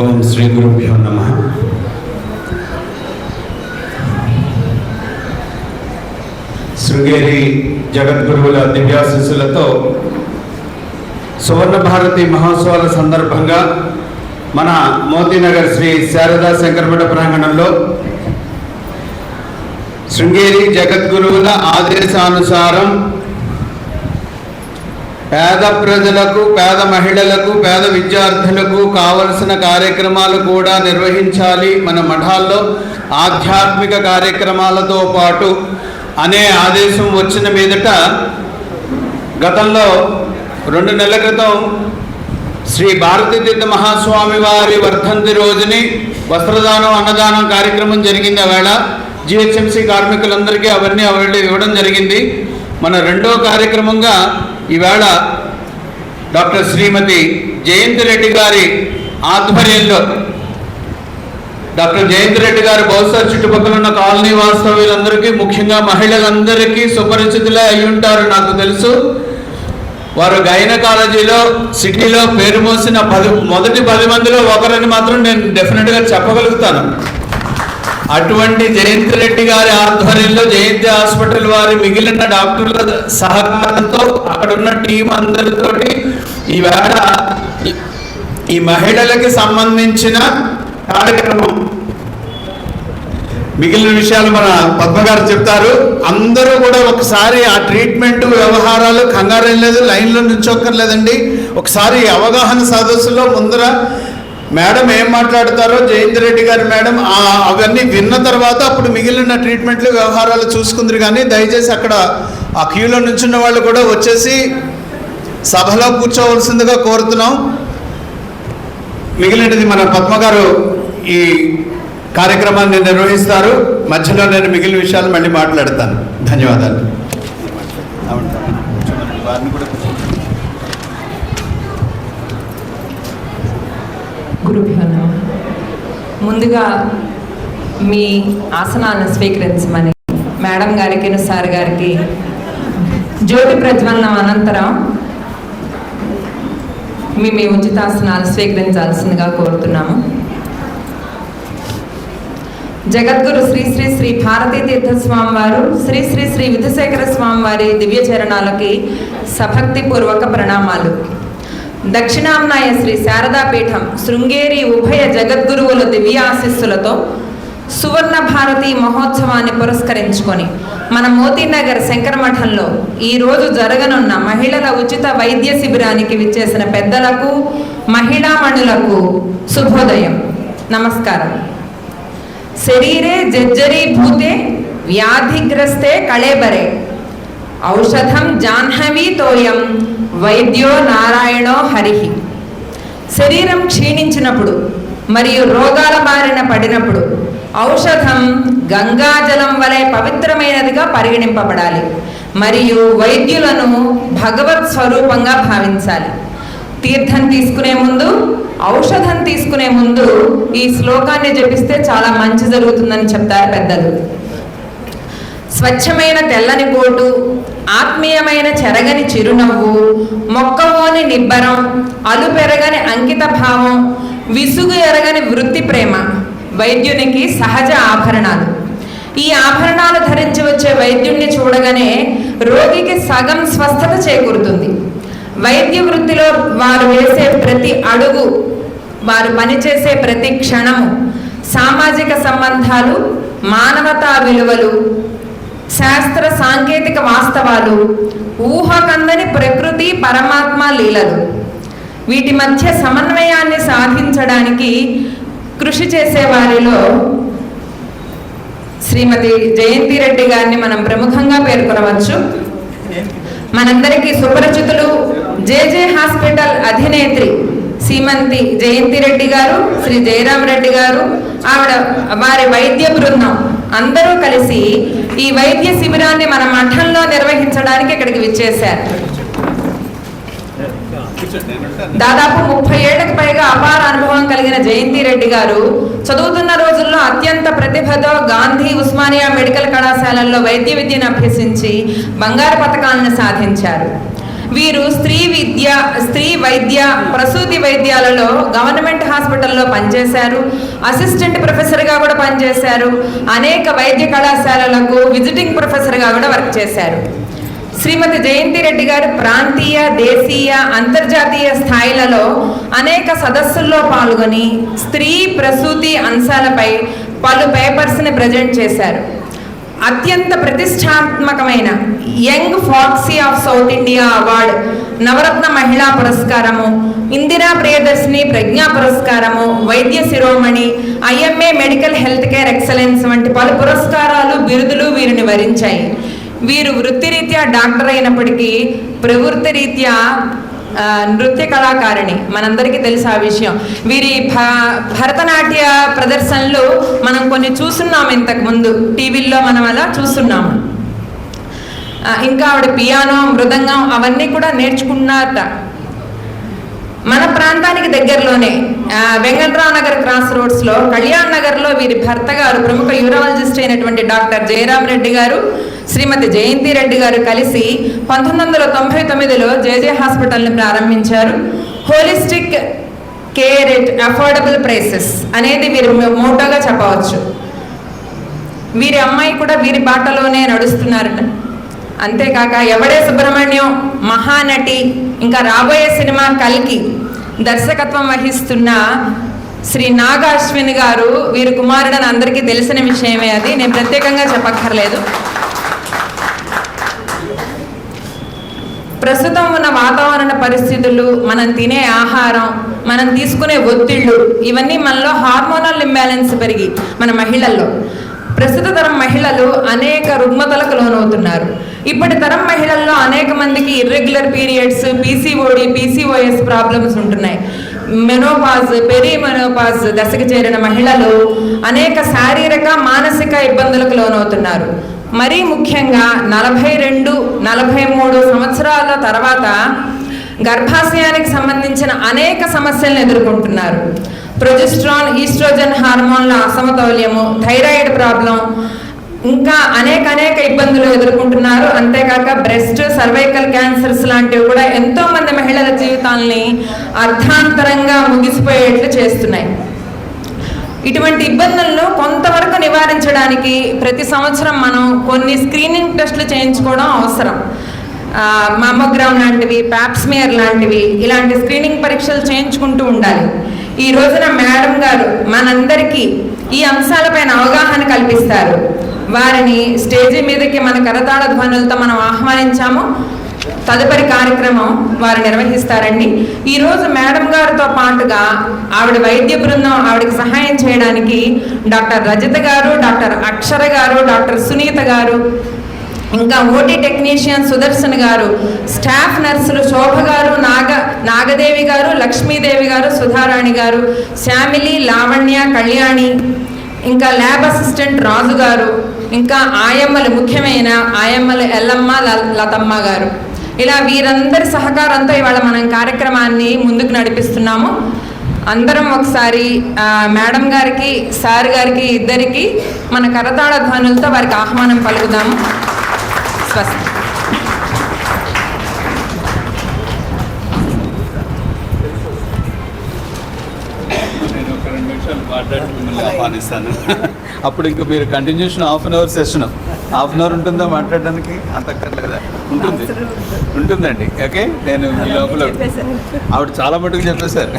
ఓం శ్రీ గురుభ్యో నమః. శృంగేరి జగద్గురువుల దివ్యాశీస్సులతో సువర్ణ భారతి మహోత్సవాల సందర్భంగా మన మోతీనగర్ శ్రీ శారదా శంకరమఠ ప్రాంగణంలో శృంగేరి జగద్గురువుల ఆదేశానుసారం పేద ప్రజలకు, పేద మహిళలకు, పేద విద్యార్థులకు కావలసిన కార్యక్రమాలు కూడా నిర్వహించాలి మన మఠాల్లో, ఆధ్యాత్మిక కార్యక్రమాలతో పాటు అనే ఆదేశం వచ్చిన మీదట గతంలో 2 నెలల క్రితం శ్రీ భారతీ తీర్థ మహాస్వామి వారి వర్ధంతి రోజుని వస్త్రదానం, అన్నదానం కార్యక్రమం జరిగింది. ఆవేళ జిహెచ్ఎంసీ కార్మికులందరికీ అవన్నీ ఇవ్వడం జరిగింది. మన రెండో కార్యక్రమంగా ఈవేళ డాక్టర్ శ్రీమతి జయంతి రెడ్డి గారి ఆధ్వర్యంలో, డాక్టర్ జయంతి రెడ్డి గారు బహుశా చుట్టుపక్కల ఉన్న కాలనీ వాస్తవ్యులందరికీ, ముఖ్యంగా మహిళలందరికీ సుపరిచితులే అయి ఉంటారు. నాకు తెలుసు, వారు గైనకాలజీలో సిటీలో పేరు మోసిన మొదటి 10 మందిలో ఒకరని మాత్రం నేను డెఫినెట్గా చెప్పగలుగుతాను. అటువంటి జయంతి రెడ్డి గారి ఆధ్వర్యంలో జయంతి హాస్పిటల్ వారి మిగిలిన డాక్టర్ల సహకారంతో అక్కడ ఉన్న టీం అందరితోటి ఈవేళ ఈ మహిళలకి సంబంధించిన కార్యక్రమం, మిగిలిన విషయాలు మన పద్మ గారు చెప్తారు. అందరూ కూడా ఒకసారి ఆ ట్రీట్మెంట్ వ్యవహారాలు కంగారేం లేదు, లైన్లో నుంచోక్కర్లేదండి. ఒకసారి అవగాహన సదస్సులో ముందర మేడం ఏం మాట్లాడతారో, జయంతి రెడ్డి గారి మేడం అవన్నీ విన్న తర్వాత అప్పుడు మిగిలిన ట్రీట్మెంట్లు వ్యవహారాలు చూసుకుందరు. కానీ దయచేసి అక్కడ ఆ క్యూలో నుంచున్న వాళ్ళు కూడా వచ్చేసి సభలో కూర్చోవలసిందిగా కోరుతున్నాం. మిగిలినది మన పద్మ గారు ఈ కార్యక్రమాన్ని నిర్వహిస్తారు. మధ్యలో నేను మిగిలిన విషయాలు మళ్ళీ మాట్లాడతాను. ధన్యవాదాలు. గురుభ్యో నమః. ముందుగా మీ ఆసనాలను స్వీకరించమని మేడం గారికి, సార్ గారికి జ్యోతి ప్రజ్వలనం అనంతరం మీ ఉచితాసనాలు స్వీకరించాల్సిందిగా కోరుతున్నాము. జగద్గురు శ్రీ శ్రీ శ్రీ భారతీ తీర్థ స్వామి వారు, శ్రీ శ్రీ శ్రీ విధుశేఖర స్వామి వారి దివ్య చరణాలకి సభక్తిపూర్వక ప్రణామాలు. దక్షిణాంనాయ శ్రీ శారదాపీఠం శృంగేరి ఉభయ జగద్గురువుల దివ్యాశిస్సులతో సువర్ణ భారతి మహోత్సవాన్ని పురస్కరించుకొని మన మోతీనగర్ శంకరమఠంలో ఈరోజు జరగనున్న మహిళల ఉచిత వైద్య శిబిరానికి విచ్చేసిన పెద్దలకు, మహిళామణులకు శుభోదయం, నమస్కారం. శరీరే జర్జరీభూతే వ్యాధిగ్రస్తే కళేబరే ఔషధం జాహ్నవీ తోయం వైద్యో నారాయణో హరిహి. శరీరం క్షీణించినప్పుడు మరియు రోగాల బారిన పడినప్పుడు ఔషధం గంగాజలం వలె పవిత్రమైనదిగా పరిగణింపబడాలి మరియు వైద్యులను భగవత్ స్వరూపంగా భావించాలి. తీర్థం తీసుకునే ముందు, ఔషధం తీసుకునే ముందు ఈ శ్లోకాన్ని జపిస్తే చాలా మంచి జరుగుతుందని చెప్తారు పెద్దలు. స్వచ్ఛమైన తెల్లని కోటు, ఆత్మీయమైన చెరగని చిరునవ్వు, మొక్కవోని నిబ్బరం, అలుపెరగని అంకిత భావం, విసుగు ఎరగని వృత్తి ప్రేమ వైద్యునికి సహజ ఆభరణాలు. ఈ ఆభరణాలు ధరించి వచ్చే వైద్యుణ్ణి చూడగానే రోగికి సగం స్వస్థత చేకూరుతుంది. వైద్య వృత్తిలో వారు వేసే ప్రతి అడుగు, వారు పనిచేసే ప్రతి క్షణము సామాజిక సంబంధాలు, మానవతా విలువలు, శాస్త్ర సాంకేతిక వాస్తవాలు, ఊహకందని ప్రకృతి పరమాత్మ లీలలు, వీటి మధ్య సమన్వయాన్ని సాధించడానికి కృషి చేసే వారిలో శ్రీమతి జయంతి రెడ్డి గారిని మనం ప్రముఖంగా పేర్కొనవచ్చు. మనందరికీ సుపరిచితులు, జేజే హాస్పిటల్ అధినేత్రి శ్రీమతి జయంతి రెడ్డి గారు, శ్రీ జయరాం రెడ్డి గారు, వారి వైద్య బృందం అందరూ కలిసి ఈ వైద్య శిబిరాన్ని మన మఠంలో నిర్వహించడానికి ఇక్కడికి విచ్చేశారు. దాదాపు 30 ఏళ్లకు పైగా అపార అనుభవం కలిగిన జయంతి రెడ్డి గారు చదువుతున్న రోజుల్లో అత్యంత ప్రతిభతో గాంధీ, ఉస్మానియా మెడికల్ కళాశాలల్లో వైద్య విద్యను అభ్యసించి బంగారు పతకాలను సాధించారు. వీరు స్త్రీ వైద్య ప్రసూతి వైద్యాలలో గవర్నమెంట్ హాస్పిటల్లో పనిచేశారు. అసిస్టెంట్ ప్రొఫెసర్గా కూడా పనిచేశారు. అనేక వైద్య కళాశాలలకు విజిటింగ్ ప్రొఫెసర్గా కూడా వర్క్ చేశారు. శ్రీమతి జయంతి రెడ్డి గారు ప్రాంతీయ, దేశీయ, అంతర్జాతీయ స్థాయిలలో అనేక సదస్సుల్లో పాల్గొని స్త్రీ ప్రసూతి అంశాలపై పలు పేపర్స్ని ప్రజెంట్ చేశారు. అత్యంత ప్రతిష్టాత్మకమైన young foxy of South India award, నవరత్న మహిళా పురస్కారము, ఇందిరా ప్రియదర్శిని ప్రజ్ఞా పురస్కారము, వైద్య శిరోమణి, IMA medical health care excellence వంటి పలు పురస్కారాలు, బిరుదులు వీరిని వరించాయి. వీరు వృత్తిరీత్యా డాక్టర్ అయినప్పటికీ ప్రవృత్తి రీత్యా నృత్య కళాకారిణి. మనందరికీ తెలుసు ఆ విషయం. వీరి భరతనాట్య ప్రదర్శనలు మనం కొన్ని చూస్తున్నాము, ఇంతకుముందు టీవీల్లో మనం అలా చూస్తున్నాము. ఇంకా ఆవిడ పియానో, మృదంగం అవన్నీ కూడా నేర్చుకున్నారట. మన ప్రాంతానికి దగ్గరలోనే వెంకట్రావు నగర్ క్రాస్ రోడ్స్లో కళ్యాణ్ నగర్లో వీరి భర్త గారు ప్రముఖ యూరాలజిస్ట్ అయినటువంటి డాక్టర్ జయరాం రెడ్డి గారు, శ్రీమతి జయంతి రెడ్డి గారు కలిసి 1999లో JJ హాస్పిటల్ని ప్రారంభించారు. Holistic care at affordable prices అనేది వీరి మోటోగా చెప్పవచ్చు. వీరి అమ్మాయి కూడా వీరి బాటలోనే నడుస్తున్నారట. అంతేకాక ఎవడే సుబ్రహ్మణ్యం మహానటి, ఇంకా రాబోయే సినిమా కల్కి దర్శకత్వం వహిస్తున్న శ్రీ నాగ అశ్విన్ గారు వీరి కుమారుడని అందరికీ తెలిసిన విషయమే. అది నేను ప్రత్యేకంగా చెప్పక్కర్లేదు. ప్రస్తుతం ఉన్న వాతావరణ పరిస్థితులు, మనం తినే ఆహారం, మనం తీసుకునే ఒత్తిళ్ళు, ఇవన్నీ మనలో హార్మోనల్ ఇంబ్యాలెన్స్ పెరిగి మన మహిళల్లో ప్రస్తుత తరం మహిళలు అనేక రుగ్మతలకు లోనవుతున్నారు. ఇప్పటి తరం మహిళల్లో అనేక మందికి irregular periods, PCOD, PCOS problems ఉంటున్నాయి. మెనోపాజ్, పెరిమెనోపాజ్ దశకు చేరిన మహిళలు అనేక శారీరక, మానసిక ఇబ్బందులకు లోనవుతున్నారు. మరీ ముఖ్యంగా 42-43 సంవత్సరాల తర్వాత గర్భాశయానికి సంబంధించిన అనేక సమస్యలను ఎదుర్కొంటున్నారు. ప్రొజెస్ట్రాన్, ఈస్ట్రోజన్ హార్మోన్ల అసమతౌల్యము, థైరాయిడ్ ప్రాబ్లం, ఇంకా అనేక ఇబ్బందులు ఎదుర్కొంటున్నారు. అంతేకాక బ్రెస్ట్, సర్వైకల్ క్యాన్సర్స్ లాంటివి కూడా ఎంతో మంది మహిళల జీవితాలని అర్థాంతరంగా ముగిసిపోయేట్లు చేస్తున్నాయి. ఇటువంటి ఇబ్బందులను కొంతవరకు నివారించడానికి ప్రతి సంవత్సరం మనం కొన్ని స్క్రీనింగ్ టెస్టులు చేయించుకోవడం అవసరం. మామోగ్రామ్ లాంటివి, ప్యాప్స్మియర్ లాంటివి, ఇలాంటి స్క్రీనింగ్ పరీక్షలు చేయించుకుంటూ ఉండాలి. ఈ రోజున మేడం గారు మనందరికీ ఈ అంశాలపైన అవగాహన కల్పిస్తారు. వారిని స్టేజీ మీదకి మన కరతాళ ధ్వనులతో మనం ఆహ్వానించాము. తదుపరి కార్యక్రమం వారు నిర్వహిస్తారండి. ఈరోజు మేడం గారితో పాటుగా ఆవిడ వైద్య బృందం ఆవిడకి సహాయం చేయడానికి డాక్టర్ రజిత గారు, డాక్టర్ అక్షర గారు, డాక్టర్ సునీత గారు, ఇంకా OT టెక్నీషియన్ సుదర్శన్ గారు, స్టాఫ్ నర్సులు శోభ గారు, నాగదేవి గారు, లక్ష్మీదేవి గారు, సుధారాణి గారు, శ్యామిలి, లావణ్య, కళ్యాణి, ఇంకా ల్యాబ్ అసిస్టెంట్ రాజు గారు, ఇంకా ఆయమ్మలు, ముఖ్యమైన ఆయమ్మలు ఎల్లమ్మ, లతమ్మ గారు, ఇలా వీరందరి సహకారంతో ఇవాళ మనం కార్యక్రమాన్ని ముందుకు నడిపిస్తున్నాము. అందరం ఒకసారి మేడం గారికి, సార్ గారికి ఇద్దరికి మన కరతాళ ధ్వనులతో వారికి ఆహ్వానం పలుకుదాము. స్వస్తి. నేను ఒక 2 నిమిషాలు మాట్లాడి మిమ్మల్ని ఆహ్వానిస్తాను. అప్పుడు ఇంకా మీరు కంటిన్యూషన్ ½ అవర్ సెషన్, ½ అవర్ ఉంటుందా మాట్లాడడానికి? అంతక్కర్లేదా? ఉంటుందండి. ఓకే, నేను ఈ లోపల ఆవిడ చాలా మటుకు చెప్పేశారు.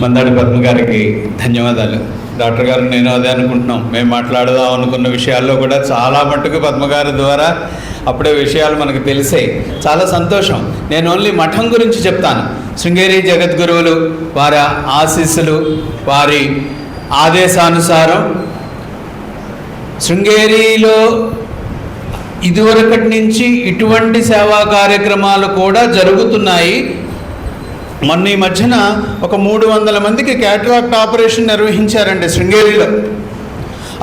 మందాడి పద్మ గారికి ధన్యవాదాలు. డాక్టర్ గారు, నేను అదే అనుకుంటున్నాం. మేము మాట్లాడదాం అనుకున్న విషయాల్లో కూడా చాలా మట్టుకు పద్మగారి ద్వారా అప్పుడే విషయాలు మనకు తెలిసాయి. చాలా సంతోషం. నేను ఓన్లీ మఠం గురించి చెప్తాను. శృంగేరి జగద్గురువులు వారి ఆశీస్సులు, వారి ఆదేశానుసారం శృంగేరిలో ఇదివరకటి నుంచి ఇటువంటి సేవా కార్యక్రమాలు కూడా జరుగుతున్నాయి. మొన్న ఈ మధ్యన ఒక 300 మందికి క్యాటరాక్ట్ ఆపరేషన్ నిర్వహించారండి శృంగేరిలో.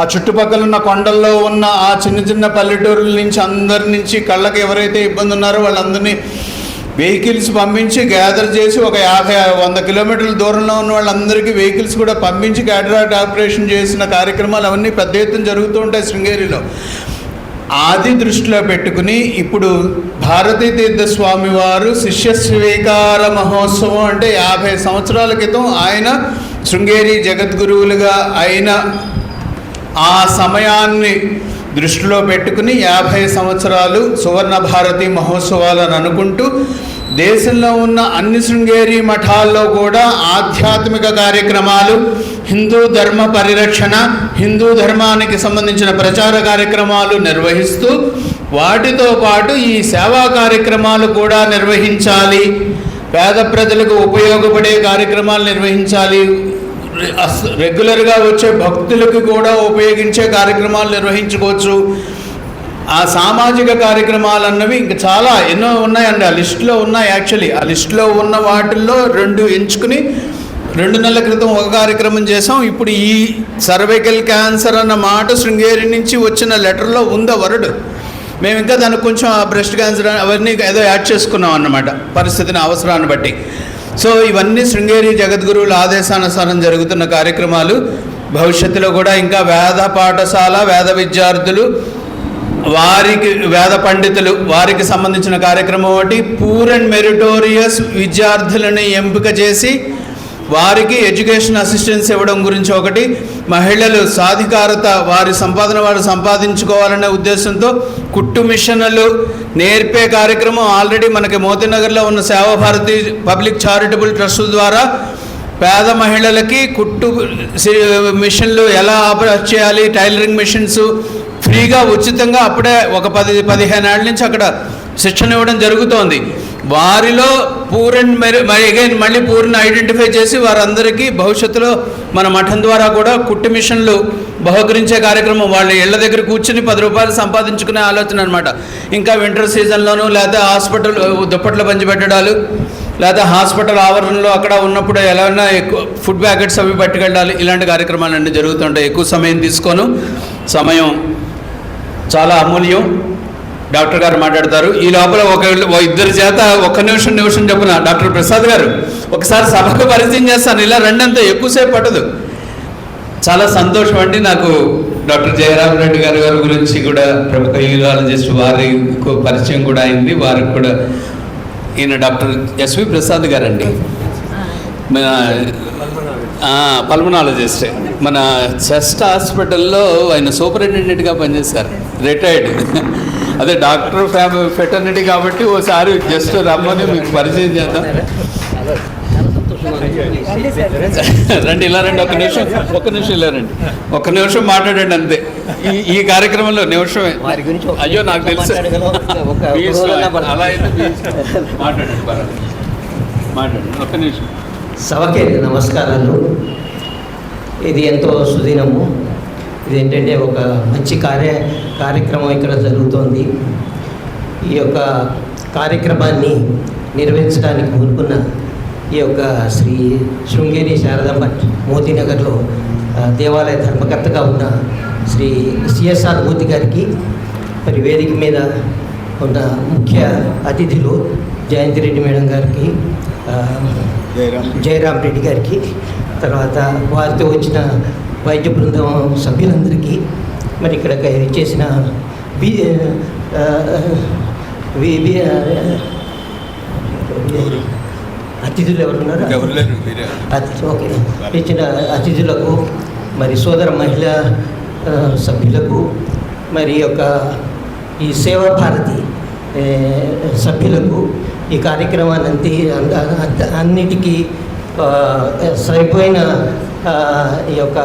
ఆ చుట్టుపక్కల ఉన్న కొండల్లో ఉన్న ఆ చిన్న పల్లెటూరుల నుంచి అందరి నుంచి కళ్ళకి ఎవరైతే ఇబ్బంది ఉన్నారో వాళ్ళందరినీ వెహికల్స్ పంపించి గ్యాదర్ చేసి ఒక 50-100 కిలోమీటర్ల దూరంలో ఉన్న వాళ్ళందరికీ వెహికల్స్ కూడా పంపించి క్యాటరాక్ట్ ఆపరేషన్ చేసిన కార్యక్రమాలు అవన్నీ పెద్ద ఎత్తున జరుగుతూ ఉంటాయి శృంగేరిలో. ఆది దృష్టిలో పెట్టుకుని ఇప్పుడు భారతీ తీర్థ స్వామి వారు శిష్య స్వీకార మహోత్సవం అంటే 50 సంవత్సరాల క్రితం ఆయన శృంగేరి జగద్గురువులుగా అయిన ఆ సమయాన్ని దృష్టిలో పెట్టుకుని 50 సంవత్సరాలు సువర్ణ భారతి మహోత్సవాలను అనుకుంటూ దేశంలో ఉన్న అన్ని శృంగేరి మఠాల్లో కూడా ఆధ్యాత్మిక కార్యక్రమాలు, హిందూ ధర్మ పరిరక్షణ, హిందూ ధర్మానికి సంబంధించిన ప్రచార కార్యక్రమాలు నిర్వహిస్తూ వాటితో పాటు ఈ సేవా కార్యక్రమాలు కూడా నిర్వహించాలి, పేద ప్రజలకు ఉపయోగపడే కార్యక్రమాలు నిర్వహించాలి, రెగ్యులర్గా వచ్చే భక్తులకు కూడా ఉపయోగించే కార్యక్రమాలు నిర్వహించుకోవచ్చు. ఆ సామాజిక కార్యక్రమాలు అన్నవి ఇంకా చాలా ఎన్నో ఉన్నాయండి, ఆ లిస్టులో ఉన్నాయి. యాక్చువల్లీ ఆ లిస్టులో ఉన్న వాటిల్లో 2 ఎంచుకుని 2 నెలల క్రితం ఒక కార్యక్రమం చేసాం. ఇప్పుడు ఈ సర్వైకల్ క్యాన్సర్ అన్న మాట శృంగేరి నుంచి వచ్చిన లెటర్లో ఉందా వర్డ్, మేము ఇంకా దానికి కొంచెం ఆ బ్రెస్ట్ క్యాన్సర్ అవన్నీ ఏదో యాడ్ చేసుకున్నాం అన్నమాట పరిస్థితిని, అవసరాన్ని బట్టి. సో ఇవన్నీ శృంగేరి జగద్గురువుల ఆదేశానుసారం జరుగుతున్న కార్యక్రమాలు. భవిష్యత్తులో కూడా ఇంకా వేద పాఠశాల, వేద విద్యార్థులు, వారికి వేద పండితులు, వారికి సంబంధించిన కార్యక్రమం ఒకటి, పూర్ అండ్ మెరిటోరియస్ విద్యార్థులని ఎంపిక చేసి వారికి ఎడ్యుకేషన్ అసిస్టెన్స్ ఇవ్వడం గురించి ఒకటి, మహిళలు సాధికారత, వారి సంపాదన వారు సంపాదించుకోవాలనే ఉద్దేశంతో కుట్టు మిషన్లు నేర్పే కార్యక్రమం ఆల్రెడీ మనకి మోతీనగర్లో ఉన్న సేవాభారతి పబ్లిక్ చారిటబుల్ ట్రస్ట్ ద్వారా పేద మహిళలకి కుట్టు మిషన్లు ఎలా ఆపరేట్ చేయాలి, టైలరింగ్ మిషన్స్ ఫ్రీగా ఉచితంగా అప్పుడే ఒక 10-15 ఏళ్ళ నుంచి అక్కడ శిక్షణ ఇవ్వడం జరుగుతోంది. వారిలో మళ్ళీ పూర్ణ ఐడెంటిఫై చేసి వారందరికీ భవిష్యత్తులో మన మఠం ద్వారా కూడా కుట్టు మిషన్లు బహుకరించే కార్యక్రమం, వాళ్ళ ఇళ్ల దగ్గర కూర్చుని 10 రూపాయలు సంపాదించుకునే ఆలోచన అనమాట. ఇంకా వింటర్ సీజన్లోనూ లేదా హాస్పిటల్ దుప్పట్లు పంచిపెట్టడాలు, లేదా హాస్పిటల్ ఆవరణలో అక్కడ ఉన్నప్పుడు ఎలా ఎక్కువ ఫుడ్ ప్యాకెట్స్ అవి పట్టుకెళ్ళాలి, ఇలాంటి కార్యక్రమాలు అన్నీ జరుగుతుంటాయి. ఎక్కువ సమయం తీసుకోను, సమయం చాలా అమూల్యం. డాక్టర్ గారు మాట్లాడతారు. ఈ లోపల ఇద్దరి చేత ఒక్క నిమిషం చెప్పున డాక్టర్ ప్రసాద్ గారు ఒకసారి సభకు పరిచయం చేస్తాను, ఇలా రెండంతా ఎక్కువసేపు పట్టదు. చాలా సంతోషం అండి. నాకు డాక్టర్ జయరామ్ రెడ్డి గారి గురించి కూడా ప్రముఖ యూరాలజిస్ట్ వారి పరిచయం కూడా అయింది. వారికి కూడా ఈయన డాక్టర్ ఎస్వి ప్రసాద్ గారండి, మన పల్మనాలజిస్ట్, మన చెస్ట్ హాస్పిటల్లో ఆయన సూపరింటెండెంట్గా పనిచేశారు, రిటైర్డ్. అదే డాక్టర్ ఫెటర్నిటీ కాబట్టి ఓసారి జస్ట్ రమ్మని మీకు పరిచయం చేద్దాం. రండి, ఇలా రండి, ఒక్క నిమిషం ఇలా రండి, ఒక్క నిమిషం మాట్లాడండి అంతే. ఈ కార్యక్రమంలో నిమిషమే. అయ్యో నాకు తెలుసు, అలా అయితే మాట్లాడండి ఒక్క నిమిషం. సభకి నమస్కారాలు. ఇది ఎంతో సుదినము. ఇదేంటంటే ఒక మంచి కార్యక్రమం ఇక్కడ జరుగుతోంది. ఈ యొక్క కార్యక్రమాన్ని నిర్వహించడానికి కోరుకున్న ఈ యొక్క శ్రీ శృంగేరి శారదా మఠ్ మోతీనగర్లో దేవాలయ ధర్మకర్తగా ఉన్న శ్రీ సిఎస్ఆర్ మూర్తి గారికి, మరి వేదిక మీద ఉన్న ముఖ్య అతిథులు జయంతి రెడ్డి మేడం గారికి, జయరామ్ రెడ్డి గారికి, తర్వాత వారితో వచ్చిన వైద్య బృందం సభ్యులందరికీ, మరి ఇక్కడ చేసిన అతిథులు ఎవరున్నారు, ఓకే, ఇచ్చిన అతిథులకు, మరి సోదర మహిళా సభ్యులకు, మరి యొక్క ఈ సేవా భారతి సభ్యులకు, ఈ కార్యక్రమాన్ని అన్నిటికీ సరిపోయిన ఈ యొక్క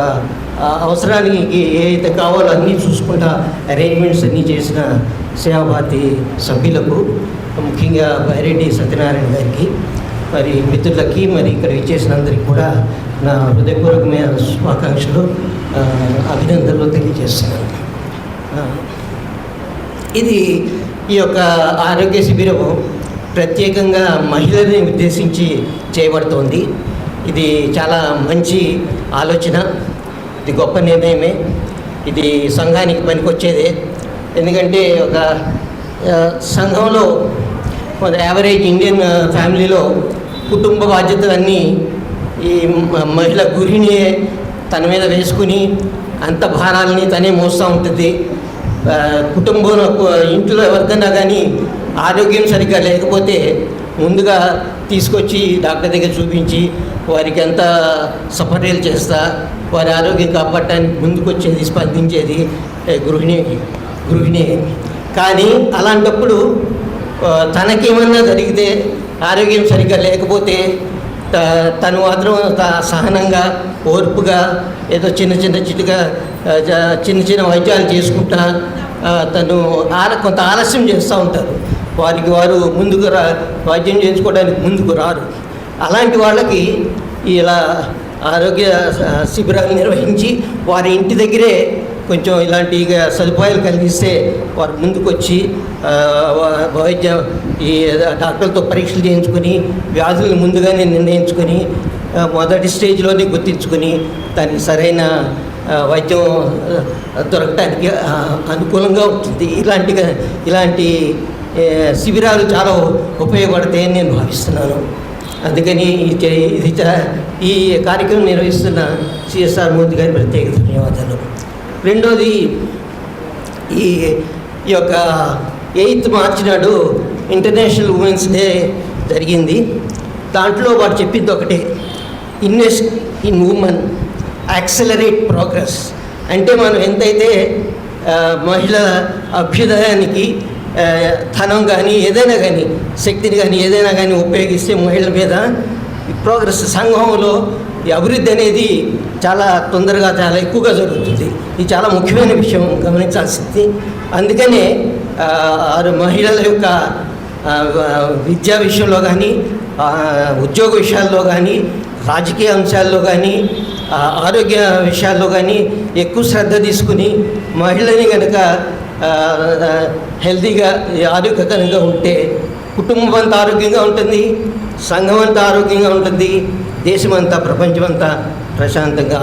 అవసరానికి ఏదైతే కావాలో అన్నీ చూసుకుంటా అరేంజ్మెంట్స్ అన్నీ చేసిన సేవాభారతి సభ్యులకు, ముఖ్యంగా బైరెడ్డి సత్యనారాయణ గారికి, మరి మిత్రులకి, మరి ఇక్కడ ఇచ్చేసిన అందరికీ కూడా నా హృదయపూర్వకమైన శుభాకాంక్షలు, అభినందనలు తెలియజేస్తున్నాను. ఇది ఈ యొక్క ఆరోగ్య శిబిరము ప్రత్యేకంగా మహిళల్ని ఉద్దేశించి చేయబడుతోంది. ఇది చాలా మంచి ఆలోచన, ఇది గొప్ప నిర్ణయమే, ఇది సంఘానికి పనికొచ్చేదే. ఎందుకంటే ఒక సంఘంలో ఒక యావరేజ్ ఇండియన్ ఫ్యామిలీలో కుటుంబ బాధ్యతలన్నీ ఈ మహిళ గృహిణి తన మీద వేసుకుని అంత భారాలని తనే మోస్తూ ఉంటుంది. కుటుంబంలో ఇంట్లో ఎవరికైనా కానీ ఆరోగ్యం సరిగ్గా లేకపోతే ముందుగా తీసుకొచ్చి డాక్టర్ దగ్గర చూపించి వారికి ఎంత సపరేలు చేస్తా వారి ఆరోగ్యం కాపాడటానికి ముందుకొచ్చేది, స్పందించేది గృహిణి. కానీ అలాంటప్పుడు తనకేమన్నా జరిగితే ఆరోగ్యం సరిగ్గా లేకపోతే తను మాత్రం సహనంగా, ఓర్పుగా ఏదో చిన్న వైద్యాలు చేసుకుంటా తను కొంత ఆలస్యం చేస్తూ ఉంటారు. వారికి వారు ముందుకు వైద్యం చేయించుకోవడానికి ముందుకు రారు. అలాంటి వాళ్ళకి ఇలా ఆరోగ్య శిబిరాలు నిర్వహించి వారి ఇంటి దగ్గరే కొంచెం ఇలాంటి సదుపాయాలు కలిగిస్తే వారు ముందుకొచ్చి వైద్యం ఈ డాక్టర్లతో పరీక్షలు చేయించుకొని వ్యాధులను ముందుగానే నిర్ణయించుకొని మొదటి స్టేజ్లోనే గుర్తించుకొని దానికి సరైన వైద్యం దొరకటానికి అనుకూలంగా ఉంటుంది. ఇలాంటి శిబిరాలు చాలా ఉపయోగపడతాయని నేను భావిస్తున్నాను. అందుకని ఈ కార్యక్రమం నిర్వహిస్తున్న సిఎస్ఆర్ మూర్తి గారి ప్రత్యేక ధన్యవాదాలు. రెండోది, ఈ యొక్క 8th మార్చి నాడు ఇంటర్నేషనల్ ఉమెన్స్ డే జరిగింది. దాంట్లో వారు చెప్పింది ఒకటే, invest in women, accelerate progress. అంటే మనం ఎంతైతే మహిళల అభ్యుదయానికి ధనం కానీ ఏదైనా కానీ శక్తిని కానీ ఏదైనా కానీ ఉపయోగిస్తే మహిళల మీద ప్రోగ్రెస్, సంఘంలో ఈ అభివృద్ధి అనేది చాలా తొందరగా చాలా ఎక్కువగా జరుగుతుంది. ఇది చాలా ముఖ్యమైన విషయం, గమనించాల్సింది. అందుకనే మహిళల యొక్క విద్యా విషయంలో కానీ, ఉద్యోగ విషయాల్లో కానీ, రాజకీయ అంశాల్లో కానీ, ఆరోగ్య విషయాల్లో కానీ ఎక్కువ శ్రద్ధ తీసుకుని మహిళని కనుక హెల్తీగా ఆరోగ్యకరంగా ఉంటే కుటుంబం అంతా ఆరోగ్యంగా ఉంటుంది, సంఘం అంతా ఆరోగ్యంగా ఉంటుంది, దేశమంతా ప్రపంచమంతా ప్రశాంతంగా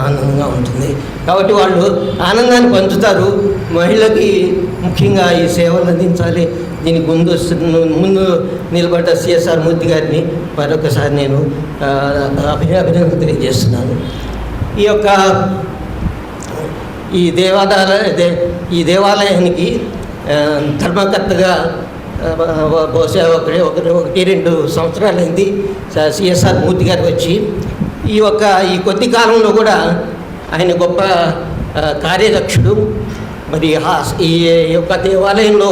ఆనందంగా ఉంటుంది. కాబట్టి వాళ్ళు ఆనందాన్ని పంచుతారు. మహిళకి ముఖ్యంగా ఈ సేవలు అందించాలి. దీనికి ముందు నిలబడ్డ సిఎస్ఆర్ మూర్తి గారిని మరొకసారి నేను అభినందన తెలియజేస్తున్నాను. ఈ దేవాలయానికి ధర్మకర్తగా బహుశా 1-2 సంవత్సరాలైంది సిఎస్ఆర్ మూర్తి గారు వచ్చి. ఈ కొద్ది కాలంలో కూడా ఆయన గొప్ప కార్యదక్షుడు. మరి ఈ యొక్క దేవాలయంలో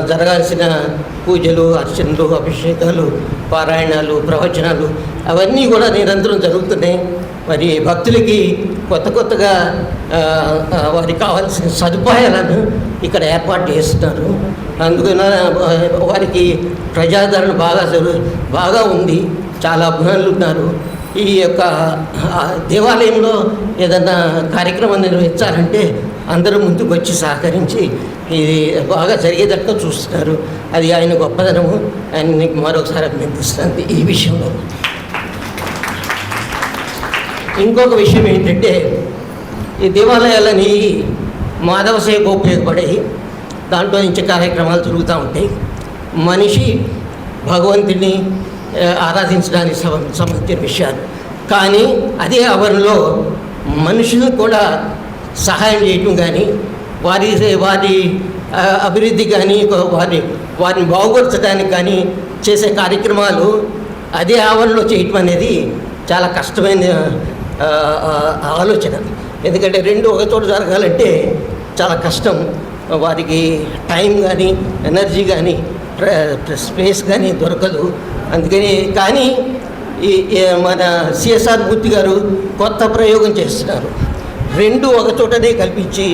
జరగాల్సిన పూజలు, అర్చనలు, అభిషేకాలు, పారాయణాలు, ప్రవచనాలు అవన్నీ కూడా నిరంతరం జరుగుతున్నాయి. మరి భక్తులకి కొత్తగా వారికి కావాల్సిన సదుపాయాలను ఇక్కడ ఏర్పాటు చేస్తున్నారు. అందుకని వారికి ప్రజాదరణ బాగా ఉంది. చాలా అభిమానులు ఉన్నారు. ఈ యొక్క దేవాలయంలో ఏదన్నా కార్యక్రమం నిర్వహించాలంటే అందరూ ముందుకు వచ్చి సహకరించి ఇది బాగా జరిగేటట్టు చూస్తున్నారు. అది ఆయన గొప్పదనము. ఆయన మరొకసారి అభినందిస్తుంది ఈ విషయంలో. ఇంకొక విషయం ఏంటంటే, ఈ దేవాలయాలని మాధవ సేవకు ఉపయోగపడాయి. దాంట్లో నుంచి కార్యక్రమాలు జరుగుతూ ఉంటాయి. మనిషి భగవంతుని ఆరాధించడానికి సంబంధించిన విషయాలు. కానీ అదే ఆవరణలో మనుషులు కూడా సహాయం చేయటం కానీ, వారి అభివృద్ధి కానీ, వారిని బాగుపరచడానికి కానీ చేసే కార్యక్రమాలు అదే ఆవరణలో చేయటం అనేది చాలా కష్టమైన ఆలోచన. ఎందుకంటే రెండు ఒక చోట జరగాలంటే చాలా కష్టం. వారికి టైం కానీ, ఎనర్జీ కానీ, స్పేస్ కానీ దొరకదు. అందుకని కానీ మన సిఎస్ఆర్ మూర్తి గారు కొత్త ప్రయోగం చేస్తున్నారు. రెండు ఒక చోటనే కల్పించి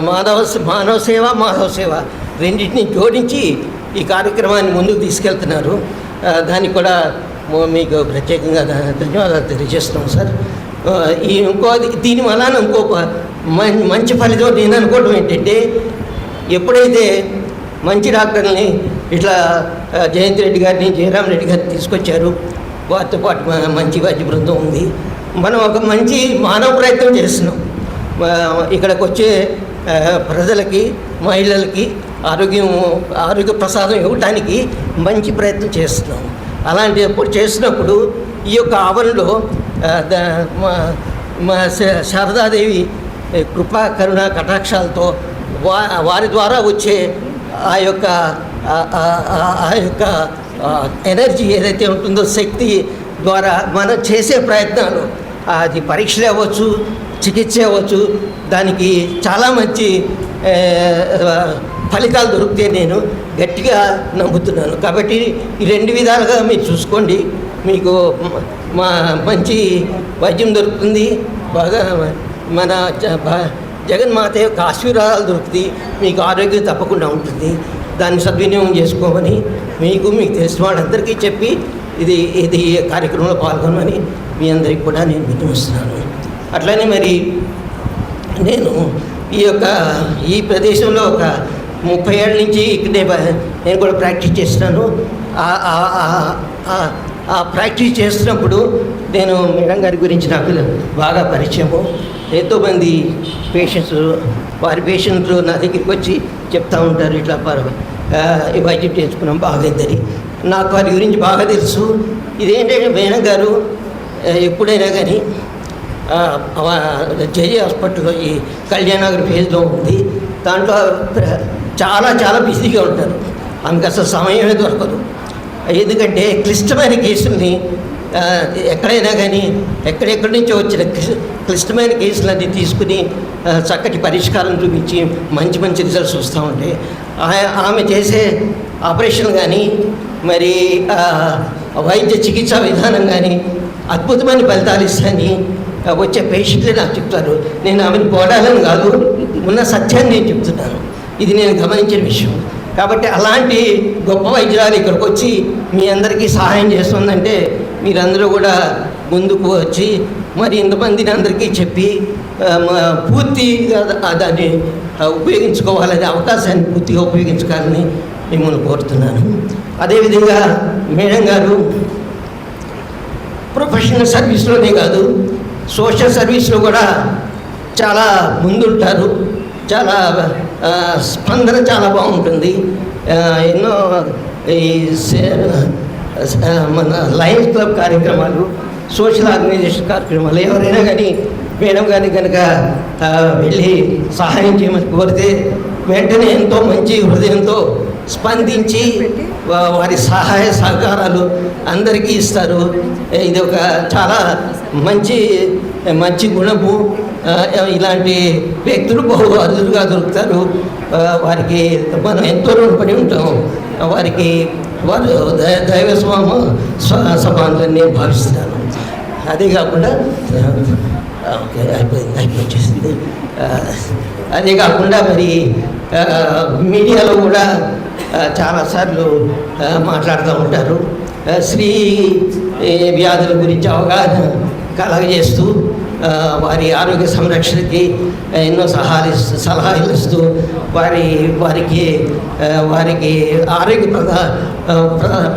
మానవ సేవ రెండింటిని జోడించి ఈ కార్యక్రమాన్ని ముందుకు తీసుకెళ్తున్నారు. దానికి కూడా మీకు ప్రత్యేకంగా ధన్యవాదాలు తెలియజేస్తున్నాం సార్. దీని వలన మంచి ఫలితం నేను అనుకోవడం ఏంటంటే, ఎప్పుడైతే మంచి డాక్టర్ని ఇట్లా జయంతి రెడ్డి గారిని, జయరాం రెడ్డి గారిని తీసుకొచ్చారు, వారితో పాటు మంచి వైద్య బృందం ఉంది. మనం ఒక మంచి మానవ ప్రయత్నం చేస్తున్నాం. ఇక్కడికి వచ్చే ప్రజలకి, మహిళలకి ఆరోగ్య ప్రసాదం ఇవ్వడానికి మంచి ప్రయత్నం చేస్తున్నాం. అలాంటిప్పుడు చేసినప్పుడు ఈ యొక్క ఆవరణలో శారదాదేవి కృపా కరుణ కటాక్షాలతో వారి ద్వారా వచ్చే ఆ యొక్క ఎనర్జీ ఏదైతే ఉంటుందో, శక్తి ద్వారా మనం చేసే ప్రయత్నాలు, అది పరీక్షలు అవ్వచ్చు, చికిత్స అవ్వచ్చు, దానికి చాలా మంచి ఫలితాలు దొరికితే నేను గట్టిగా నమ్ముతున్నాను. కాబట్టి ఈ 2 విధాలుగా మీరు చూసుకోండి, మీకు మంచి వైద్యం దొరుకుతుంది, బాగా మన జగన్మాత యొక్క ఆశీర్వాదాలు దొరుకుతాయి, మీకు ఆరోగ్యం తప్పకుండా ఉంటుంది. దాన్ని సద్వినియోగం చేసుకోమని మీకు తెలిసిన వాళ్ళందరికీ చెప్పి ఇది కార్యక్రమంలో పాల్గొనమని మీ అందరికీ కూడా నేను వినిపిస్తున్నాను. అట్లనే మరి నేను ఈ ప్రదేశంలో ఒక 30 ఏళ్ళ నుంచి ఇక్కడే నేను కూడా ప్రాక్టీస్ చేస్తున్నాను. ఆ ప్రాక్టీస్ చేస్తున్నప్పుడు నేను మేడం గారి గురించి నాకు బాగా పరిచయము. ఎంతోమంది వారి పేషెంట్లు నా దగ్గరికి వచ్చి చెప్తూ ఉంటారు, ఇట్లా వైద్యం చేసుకున్నాం బాగైందని. నాకు వారి గురించి బాగా తెలుసు. ఇదేంటంటే మేడం గారు ఎప్పుడైనా కానీ జేజే హాస్పిటల్లో ఈ కళ్యాణనగర్ ఫేజ్లో ఉంది, దాంట్లో చాలా బిజీగా ఉంటారు. ఆమెకు అసలు సమయమే దొరకదు. ఎందుకంటే క్లిష్టమైన కేసుల్ని ఎక్కడైనా కానీ ఎక్కడెక్కడి నుంచో వచ్చిన క్లిష్టమైన కేసులన్నీ తీసుకుని చక్కటి పరిష్కారం చూపించి మంచి రిజల్ట్స్ వస్తూ ఉంటాయి. ఆమె చేసే ఆపరేషన్ కానీ మరి వైద్య చికిత్సా విధానం కానీ అద్భుతమైన ఫలితాలు ఇస్తాయని వచ్చే పేషెంట్లే నాకు చెప్తారు. నేను ఆమెను పోడాలని కాదు, ఉన్న సత్యాన్ని నేను చెప్తున్నాను. ఇది నేను గమనించిన విషయం. కాబట్టి అలాంటి గొప్ప వైద్యురాలు ఇక్కడికి వచ్చి మీ అందరికీ సహాయం చేస్తుందంటే మీరందరూ కూడా ముందుకు వచ్చి మరి ఇంతమందిని అందరికీ చెప్పి పూర్తిగా దాన్ని ఉపయోగించుకోవాలనే అవకాశాన్ని పూర్తిగా ఉపయోగించుకోవాలని మిమ్మల్ని కోరుతున్నాను. అదేవిధంగా మేడం గారు ప్రొఫెషనల్ సర్వీస్లోనే కాదు, సోషల్ సర్వీస్లో కూడా చాలా ముందుంటారు. చాలా స్పందన చాలా బాగుంటుంది. ఎన్నో ఈ మన లయన్స్ క్లబ్ కార్యక్రమాలు, సోషల్ ఆర్గనైజేషన్ కార్యక్రమాలు, ఎవరైనా కానీ మేడం గారిని కనుక వెళ్ళి సహాయం చేయమని కోరితే వెంటనే ఎంతో మంచి హృదయంతో స్పందించి వారి సహాయ సహకారాలు అందరికీ ఇస్తారు. ఇది ఒక చాలా మంచి గుణము. ఇలాంటి వ్యక్తులు బహు అరుదుగా దొరుకుతారు. వారికి మనం ఎంతో రుణపడి ఉంటాం. వారు దైవ సమానులని నేను భావిస్తున్నాను. అదే కాకుండా అయిపోయింది. అదే కాకుండా మరి మీడియాలో కూడా చాలాసార్లు మాట్లాడుతూ ఉంటారు. స్త్రీ వ్యాధుల గురించి అవగాహన కలగజేస్తూ వారి ఆరోగ్య సంరక్షణకి ఎన్నో సలహాలు ఇస్తూ వారికి ఆరోగ్య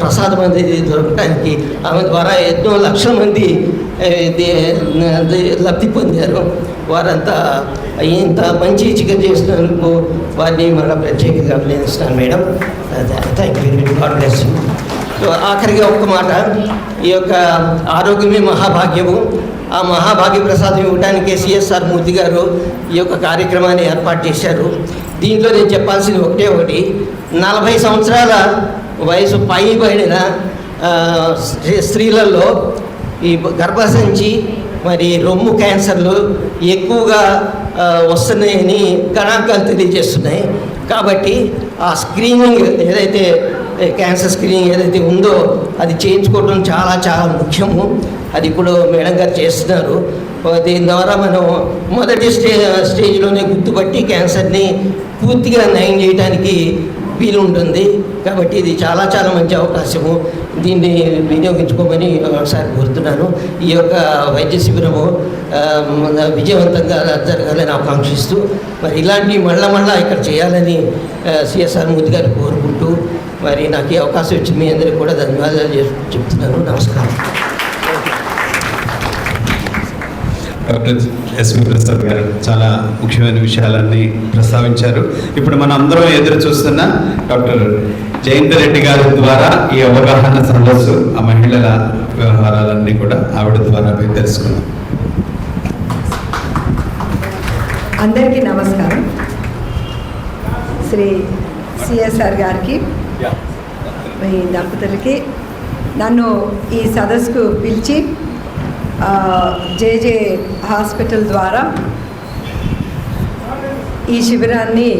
ప్రసాదం అనేది దొరకడానికి ఆమె ద్వారా ఎన్నో లక్షల మంది లబ్ధి పొందారు. వారంతా ఇంత మంచి చికిత్స చేసినందుకు వారిని మళ్ళీ ప్రత్యేకంగా అభినందిస్తున్నాను madam. Thank you, God bless you. So ఆఖరిగా ఒక్క మాట, ఈ యొక్క ఆరోగ్యమే మహాభాగ్యము. ఆ మహాభాగ్య ప్రసాదం ఇవ్వడానికి సిఎస్ఆర్ మూర్తి గారు ఈ యొక్క కార్యక్రమాన్ని ఏర్పాటు చేశారు. దీంట్లో నేను చెప్పాల్సింది ఒకటి, 40 సంవత్సరాల వయసు పైబడిన స్త్రీలలో ఈ గర్భసంచి మరి రొమ్ము క్యాన్సర్లు ఎక్కువగా వస్తున్నాయని గణాంకాలు తెలియజేస్తున్నాయి. కాబట్టి ఆ స్క్రీనింగ్ ఏదైతే క్యాన్సర్ స్క్రీనింగ్ ఏదైతే ఉందో అది చేయించుకోవడం చాలా ముఖ్యము. అది ఇప్పుడు మేడం గారు చేస్తున్నారు. దీని ద్వారా మనం మొదటి స్టేజ్లోనే గుర్తుపట్టి క్యాన్సర్ని పూర్తిగా నయం చేయడానికి వీలు ఉంటుంది. కాబట్టి ఇది చాలా మంచి అవకాశము. దీన్ని వినియోగించుకోమని ఒకసారి కోరుతున్నాను. ఈ యొక్క వైద్య శిబిరము విజయవంతంగా జరగాలని ఆకాంక్షిస్తూ మరి ఇలాంటి మళ్ళా ఇక్కడ చేయాలని సిఎస్ఆర్ మూర్తి గారు కోరుకుంటూ మరి నాకు ఈ అవకాశం ఇచ్చి మీ అందరికీ కూడా ధన్యవాదాలు చెప్తున్నాను. నమస్కారం. డాక్టర్ ఎస్వి ప్రసాద్ గారు చాలా ముఖ్యమైన విషయాలన్నీ ప్రస్తావించారు. ఇప్పుడు మనం అందరం ఎదురు చూస్తున్న డాక్టర్ జయంతి రెడ్డి గారి ద్వారా ఈ అవగాహన సదస్సు, ఆ మహిళల వ్యవహారాలన్నీ కూడా ఆవిడ ద్వారా మేము తెలుసుకున్నాం. అందరికీ నమస్కారం. శ్రీ సిఎస్ఆర్ గారికి, మీ దంపతులకి నన్ను ఈ సదస్సుకు పిలిచి జేజే హాస్పిటల్ ద్వారా ఈ శిబిరాన్ని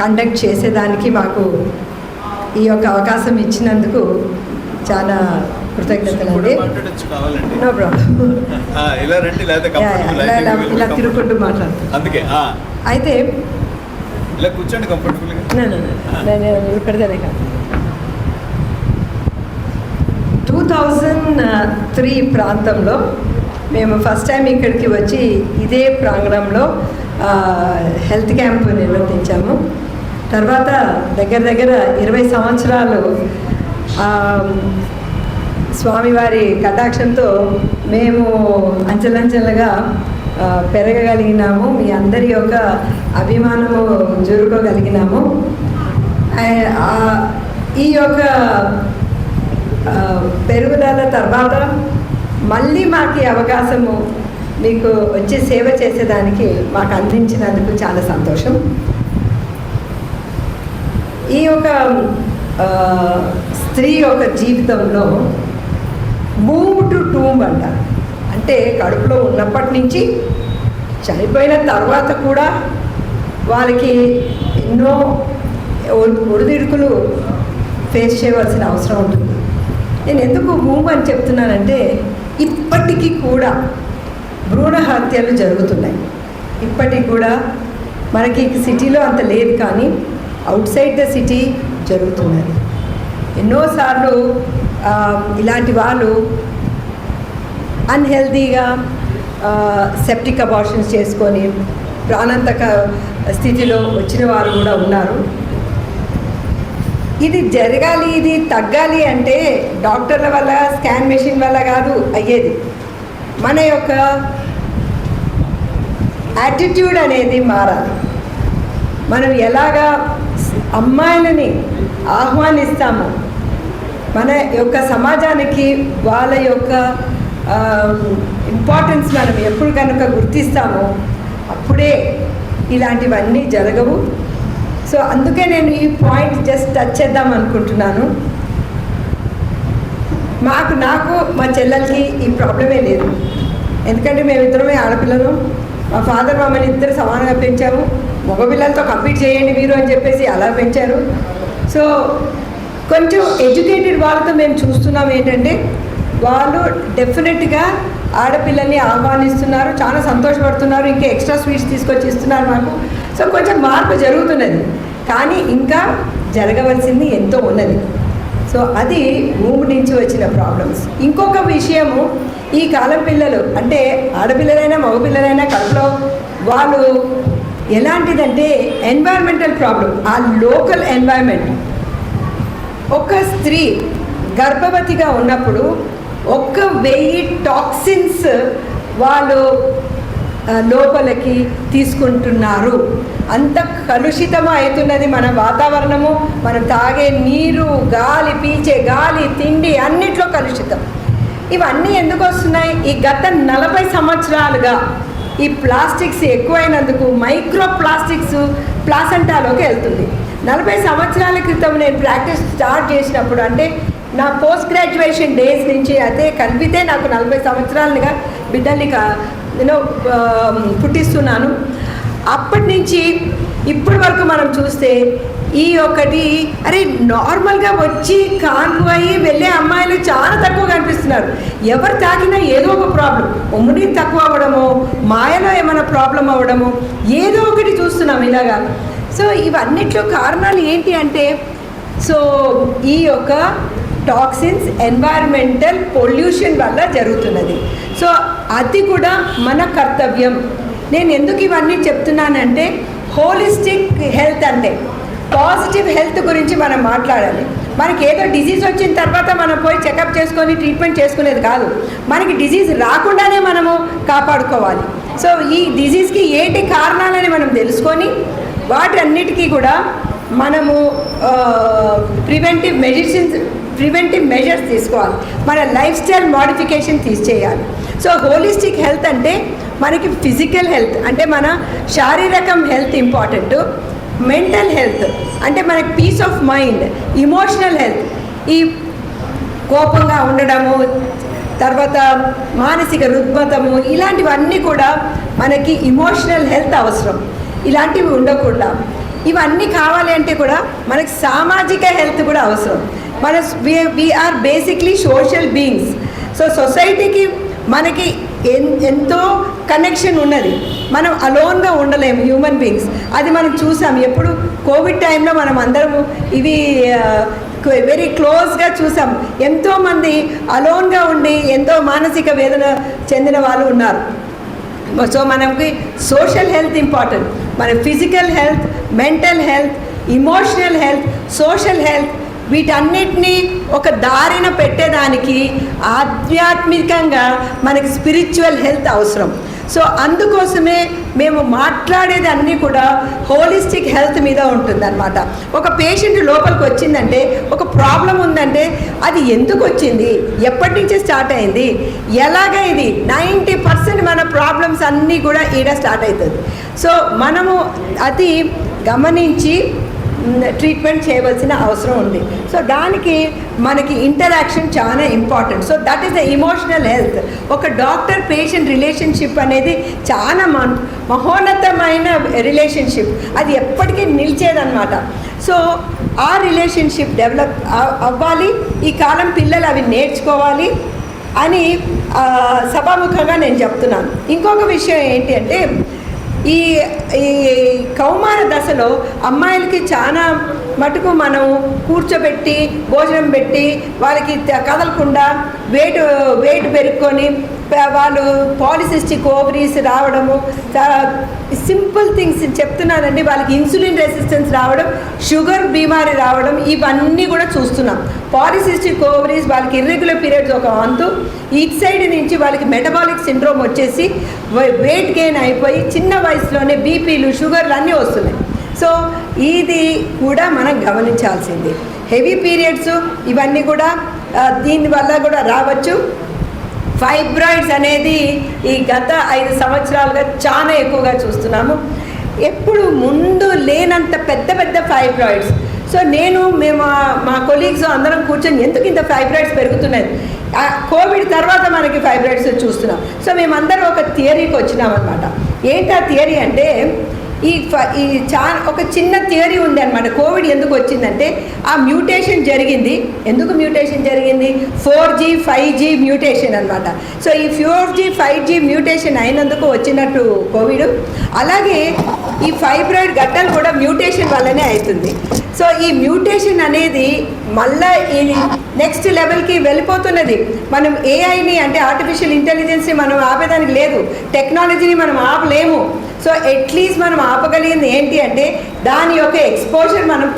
కండక్ట్ చేసేదానికి మాకు ఈ యొక్క అవకాశం ఇచ్చినందుకు చాలా కృతజ్ఞతలండి. నో ప్రాబ్లం, ఇలా తిరుగుకుంటూ మాట్లాడుతాను. అయితే ఇలా కూర్చోండి కంఫర్టబుల్గా. నేను పెడతానే కాదు. 2003 ప్రాంతంలో మేము ఫస్ట్ టైం ఇక్కడికి వచ్చి ఇదే ప్రాంగణంలో హెల్త్ క్యాంప్ నిర్వర్తించాము. తర్వాత దగ్గర 20 సంవత్సరాలు స్వామివారి కటాక్షంతో మేము అంచెలంచెలుగా పెరగగలిగినాము. మీ అందరి యొక్క అభిమానము జరుపుకోగలిగినాము. ఈ యొక్క పెరుగుదల తర్వాత మళ్ళీ మాకు ఈ అవకాశము మీకు వచ్చి సేవ చేసేదానికి మాకు అందించినందుకు చాలా సంతోషం. ఈ యొక్క స్త్రీ యొక్క జీవితంలో మూవ్ టు టూమ్ అంటారు. అంటే కడుపులో ఉన్నప్పటి నుంచి చనిపోయిన తర్వాత కూడా వాళ్ళకి ఎన్నో ఒడిదుడుకులు ఫేస్ చేయవలసిన అవసరం ఉంటుంది. నేను ఎందుకు మూవ్ అని చెప్తున్నానంటే ఇప్పటికీ కూడా భ్రూణ హత్యలు జరుగుతున్నాయి. ఇప్పటికి కూడా మనకి సిటీలో అంత లేదు, కానీ అవుట్ సైడ్ ద సిటీ జరుగుతున్నది. ఎన్నోసార్లు ఇలాంటి వాళ్ళు అన్హెల్దీగా సెప్టిక్ అబార్షన్స్ చేసుకొని ప్రాణాంతక స్థితిలో వచ్చిన వారు కూడా ఉన్నారు. ఇది జరగాలి, ఇది తగ్గాలి అంటే డాక్టర్ల వల్ల, స్కాన్ మెషిన్ వల్ల కాదు అయ్యేది. మన యొక్క యాటిట్యూడ్ అనేది మారాలి. మనం ఎలాగా అమ్మాయిలని ఆహ్వానిస్తామో, మన యొక్క సమాజానికి వాళ్ళ యొక్క ఇంపార్టెన్స్ మనం ఎప్పుడు కనుక గుర్తిస్తామో అప్పుడే ఇలాంటివన్నీ జరగవు. సో అందుకే నేను ఈ పాయింట్ జస్ట్ టచ్ చేద్దాం అనుకుంటున్నాను. నాకు మా చెల్లెలకి ఈ ప్రాబ్లమే లేదు. ఎందుకంటే మేమిద్దరమే ఆడపిల్లలు. మా ఫాదర్ మమ్మల్ని ఇద్దరు సమానంగా పెంచాము. మగపిల్లలతో కంపీట్ చేయండి మీరు అని చెప్పేసి అలా పెంచారు. సో కొంచెం ఎడ్యుకేటెడ్ వాళ్ళతో మేము చూస్తున్నాం ఏంటంటే వాళ్ళు డెఫినెట్గా ఆడపిల్లల్ని ఆహ్వానిస్తున్నారు, చాలా సంతోషపడుతున్నారు, ఇంకా ఎక్స్ట్రా స్వీట్స్ తీసుకొచ్చి ఇస్తున్నారు మాకు. సో కొంచెం మార్పు జరుగుతున్నది, కానీ ఇంకా జరగవలసింది ఎంతో ఉన్నది. సో అది భూమి నుంచి వచ్చిన ప్రాబ్లమ్స్. ఇంకొక విషయము, ఈ కాలం పిల్లలు అంటే ఆడపిల్లలైనా మగపిల్లలైనా కడుపులో వాళ్ళు ఎలాంటిదంటే ఎన్వైర్మెంటల్ ప్రాబ్లం, ఆ లోకల్ ఎన్వైర్మెంట్. ఒక స్త్రీ గర్భవతిగా ఉన్నప్పుడు 1000 టాక్సిన్స్ వాళ్ళు లోపలికి తీసుకుంటున్నారు. అంత కలుషితం అవుతున్నది మన వాతావరణము, మనం తాగే నీరు, గాలి, పీల్చే గాలి, తిండి అన్నిట్లో కలుషితం. ఇవన్నీ ఎందుకు వస్తున్నాయి? ఈ గత 40 సంవత్సరాలుగా ఈ ప్లాస్టిక్స్ ఎక్కువైనందుకు మైక్రో ప్లాస్టిక్స్ ప్లాసెంటాలోకి వెళ్తుంది. 40 సంవత్సరాల క్రితం నేను ప్రాక్టీస్ స్టార్ట్ చేసినప్పుడు, అంటే నా పోస్ట్ గ్రాడ్యుయేషన్ డేస్ నుంచి అయితే కలిపితే నాకు 40 సంవత్సరాలుగా బిడ్డల్ని నేను పుట్టిస్తున్నాను. అప్పటి నుంచి ఇప్పటి వరకు మనం చూస్తే ఈ ఒకటి నార్మల్గా వచ్చి కాన్పు అయ్యి వెళ్ళే అమ్మాయిలు చాలా తక్కువ కనిపిస్తున్నారు. ఎవరు తాకినా ఏదో ఒక ప్రాబ్లం, ఉమ్ముని తక్కువ అవ్వడము, మాయలో ఏమైనా ప్రాబ్లం అవ్వడము, ఏదో ఒకటి చూస్తున్నాం ఇలాగా. సో ఇవన్నిట్లో కారణాలు ఏంటి అంటే, సో ఈ యొక్క టాక్సిన్స్, ఎన్వైర్మెంటల్ పొల్యూషన్ వల్ల జరుగుతున్నది. సో అది కూడా మన కర్తవ్యం. నేను ఎందుకు ఇవన్నీ చెప్తున్నానంటే, హోలిస్టిక్ హెల్త్ అంటే పాజిటివ్ హెల్త్ గురించి మనం మాట్లాడాలి. మనకి ఏదో డిజీజ్ వచ్చిన తర్వాత మనం పోయి చెకప్ చేసుకొని ట్రీట్మెంట్ చేసుకునేది కాదు, మనకి డిజీజ్ రాకుండానే మనము కాపాడుకోవాలి. సో ఈ డిజీజ్కి ఏంటి కారణాలని మనం తెలుసుకొని వాటి అన్నిటికీ కూడా మనము ప్రివెంటివ్ మెజర్స్ తీసుకోవాలి, మన లైఫ్ స్టైల్ మోడిఫికేషన్ తీసేయాలి. సో హోలిస్టిక్ హెల్త్ అంటే మనకి ఫిజికల్ హెల్త్ అంటే మన శారీరకం హెల్త్ ఇంపార్టెంట్, మెంటల్ హెల్త్ అంటే మనకి peace of mind, emotional health ఈ కోపంగా ఉండడము, తర్వాత మానసిక రుగ్మతము, ఇలాంటివన్నీ కూడా మనకి ఇమోషనల్ హెల్త్ అవసరం. ఇలాంటివి ఉండకూడదు. ఇవన్నీ కావాలి అంటే కూడా మనకి సామాజిక హెల్త్ కూడా అవసరం. మన we're basically social beings. So సొసైటీకి మనకి ఎంతో కనెక్షన్ ఉన్నది. మనం అలోన్గా ఉండలేము హ్యూమన్ బీయింగ్స్. అది మనం చూసాం. ఎప్పుడు కోవిడ్ టైంలో మనం అందరము ఇవి వెరీ క్లోజ్గా చూసాం. ఎంతోమంది అలోన్గా ఉండి ఎంతో మానసిక వేదన చెందిన వాళ్ళు ఉన్నారు. సో మనకి సోషల్ హెల్త్ ఇంపార్టెంట్. మన physical health, mental health, emotional health, social health వీటన్నిటినీ ఒక దారిన పెట్టేదానికి ఆధ్యాత్మికంగా మనకి స్పిరిచువల్ హెల్త్ అవసరం. సో అందుకోసమే మేము మాట్లాడేది అన్నీ కూడా హోలిస్టిక్ హెల్త్ మీద ఉంటుందన్నమాట. ఒక పేషెంట్ లోపలికి వచ్చిందంటే, ఒక ప్రాబ్లం ఉందంటే అది ఎందుకు వచ్చింది, ఎప్పటి నుంచి స్టార్ట్ అయింది, ఎలాగ ఇది 90% మన ప్రాబ్లమ్స్ అన్నీ కూడా ఈడ స్టార్ట్ అవుతుంది. సో మనము అది గమనించి ట్రీట్మెంట్ చేయవలసిన అవసరం ఉంది. సో దానికి మనకి ఇంటరాక్షన్ చాలా important. So that is the emotional health. ఒక డాక్టర్ పేషెంట్ రిలేషన్షిప్ అనేది చాలా మహోన్నతమైన రిలేషన్షిప్. అది ఎప్పటికీ నిలిచేదన్నమాట. సో ఆ రిలేషన్షిప్ డెవలప్ అవ్వాలి. ఈ కాలం పిల్లలు అవి నేర్చుకోవాలి అని సభాముఖంగా నేను చెప్తున్నాను. ఇంకొక విషయం ఏంటి అంటే, ఈ కౌమార దశలో అమ్మాయిలకి చాలా మటుకు మనం కూర్చోబెట్టి భోజనం పెట్టి వాళ్ళకి కదలకుండా వెయిట్ పెరుక్కొని వాళ్ళు పాలిసిస్టిక్ ఓవరీస్ రావడము, సింపుల్ థింగ్స్ చెప్తున్నానండి. వాళ్ళకి ఇన్సులిన్ రెసిస్టెన్స్ రావడం, షుగర్ బీమారీ రావడం, ఇవన్నీ కూడా చూస్తున్నాం. పాలిసిస్టిక్ ఓవరీస్ వాళ్ళకి ఇర్రెగ్యులర్ పీరియడ్స్ ఒక వంతు, ఈచ్ సైడ్ నుంచి వాళ్ళకి మెటబాలిక్ సిండ్రోమ్ వచ్చేసి వెయిట్ గెయిన్ అయిపోయి చిన్న వయసులోనే బీపీలు, షుగర్లు అన్నీ వస్తున్నాయి. సో ఇది కూడా మనం గమనించాల్సింది. హెవీ పీరియడ్స్ ఇవన్నీ కూడా దీనివల్ల కూడా రావచ్చు. ఫైబ్రాయిడ్స్ అనేది ఈ గత 5 సంవత్సరాలుగా చాలా ఎక్కువగా చూస్తున్నాము. ఎప్పుడు ముందు లేనంత పెద్ద పెద్ద ఫైబ్రాయిడ్స్. సో మేము మా కొలీగ్స్ అందరం కూర్చొని ఎందుకు ఇంత ఫైబ్రాయిడ్స్ పెరుగుతున్నాయి, కోవిడ్ తర్వాత మనకి ఫైబ్రాయిడ్స్ చూస్తున్నాం. సో మేమందరం ఒక థియరీకి వచ్చినామన్నమాట. ఏంటి ఆ థియరీ అంటే, ఒక చిన్న థియరీ ఉంది అనమాట. కోవిడ్ ఎందుకు వచ్చిందంటే ఆ మ్యూటేషన్ జరిగింది. ఎందుకు మ్యూటేషన్ జరిగింది? 4G 5G మ్యూటేషన్ అనమాట. సో ఈ 4G 5G మ్యూటేషన్ అయినందుకు వచ్చినట్టు కోవిడ్. అలాగే ఈ ఫైబ్రాయిడ్ గడ్డలు కూడా మ్యూటేషన్ వల్లనే అవుతుంది. సో ఈ మ్యూటేషన్ అనేది మళ్ళీ ఈ నెక్స్ట్ లెవెల్కి వెళ్ళిపోతున్నది. మనం ఏఐని అంటే ఆర్టిఫిషియల్ ఇంటెలిజెన్స్ని మనం ఆపేదానికి లేదు, టెక్నాలజీని మనం ఆపలేము. సో అట్లీస్ట్ మనం ఆపగలిగింది ఏంటి అంటే దాని యొక్క ఎక్స్పోజర్ మనం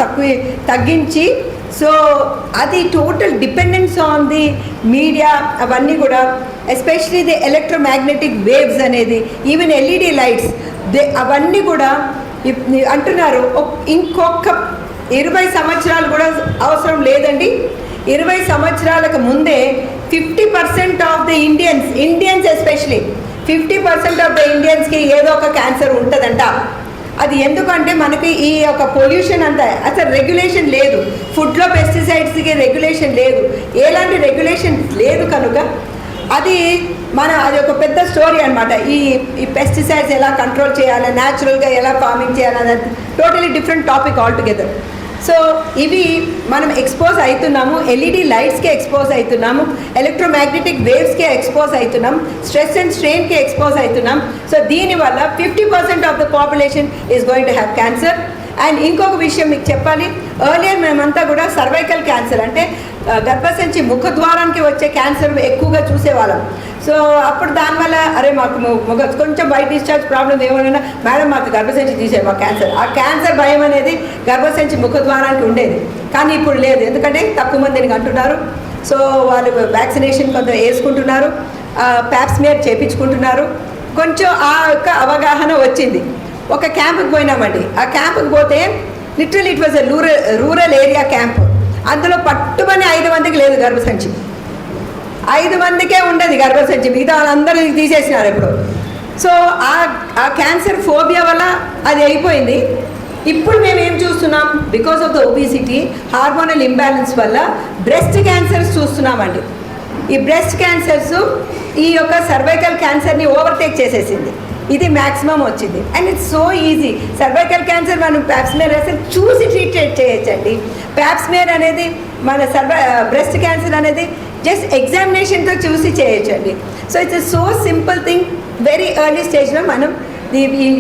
తగ్గించి, సో అది total dependence on the media అవన్నీ కూడా, ఎస్పెషలీ ది ఎలక్ట్రోమాగ్నెటిక్ వేవ్స్ అనేది, ఈవెన్ LED లైట్స్ అవన్నీ కూడా అంటున్నారు. ఇంకొక 20 సంవత్సరాలు కూడా అవసరం లేదండి. 20 సంవత్సరాలకు ముందే 50% of the Indians especially 50% of the ఇండియన్స్కి ఏదో ఒక క్యాన్సర్ ఉంటుందంట. అది ఎందుకంటే మనకి ఈ యొక్క పొల్యూషన్ అంతా అసలు రెగ్యులేషన్ లేదు. ఫుడ్లో పెస్టిసైడ్స్కి రెగ్యులేషన్ లేదు, ఎలాంటి రెగ్యులేషన్ లేదు. కనుక అది ఒక పెద్ద స్టోరీ అనమాట. ఈ పెస్టిసైడ్స్ ఎలా కంట్రోల్ చేయాలి, న్యాచురల్గా ఎలా ఫార్మింగ్ చేయాలన్నది totally different topic all together. So ఇవి మనం ఎక్స్పోజ్ అవుతున్నాము, LED లైట్స్కి ఎక్స్పోజ్ అవుతున్నాము, ఎలక్ట్రోమాగ్నెటిక్ వేవ్స్కి ఎక్స్పోజ్ అవుతున్నాం, స్ట్రెస్ అండ్ స్ట్రెయిన్కి ఎక్స్పోజ్ అవుతున్నాం. సో దీనివల్ల 50% of the population is going to have cancer. And ఇంకొక విషయం మీకు చెప్పాలి, ఎర్లియర్ మేమంతా కూడా సర్వైకల్ క్యాన్సర్ అంటే గర్భసంచి ముఖద్వారానికి వచ్చే క్యాన్సర్ ఎక్కువగా చూసేవాళ్ళం. సో అప్పుడు దానివల్ల అరే మాకు కొంచెం వైట్ డిశ్చార్జ్ ప్రాబ్లం ఏమైనా మేడం మాకు గర్భసంచి తీసేది మా క్యాన్సర్, ఆ క్యాన్సర్ భయం అనేది గర్భసంచి ముఖద్వారానికి ఉండేది. కానీ ఇప్పుడు లేదు, ఎందుకంటే తక్కువ మందిని అంటున్నారు. సో వాళ్ళు వ్యాక్సినేషన్ కొంత వేసుకుంటున్నారు, ప్యాప్స్మియర్ చేయించుకుంటున్నారు. కొంచెం ఆ యొక్క అవగాహన వచ్చింది. ఒక క్యాంపుకి పోయినామండి. ఆ క్యాంపుకి పోతే literally it was a rural area camp. అందులో పట్టుమని 5 మందికి లేదు గర్భసంచి, 5 మందికే ఉండదు గర్భసంచి, మిగతా వాళ్ళందరూ తీసేసినారు ఇప్పుడు. సో ఆ క్యాన్సర్ ఫోబియా వల్ల అది అయిపోయింది. ఇప్పుడు మేము ఏం చూస్తున్నాం, because of the obesity, hormonal imbalance వల్ల బ్రెస్ట్ క్యాన్సర్స్ చూస్తున్నామండి. ఈ బ్రెస్ట్ క్యాన్సర్స్ ఈ యొక్క సర్వైకల్ క్యాన్సర్ని ఓవర్టేక్ చేసేసింది. ఇది మ్యాక్సిమం వచ్చింది. And it's so easy. Cervical cancer మనం ప్యాప్స్మేర్ వేస్తే చూసి ట్రీట్ చేయొచ్చండి. ప్యాప్స్మేర్ అనేది మన బ్రెస్ట్ క్యాన్సర్ అనేది జస్ట్ ఎగ్జామినేషన్తో చూసి చేయొచ్చండి. So it's so simple thing. Very early స్టేజ్లో మనం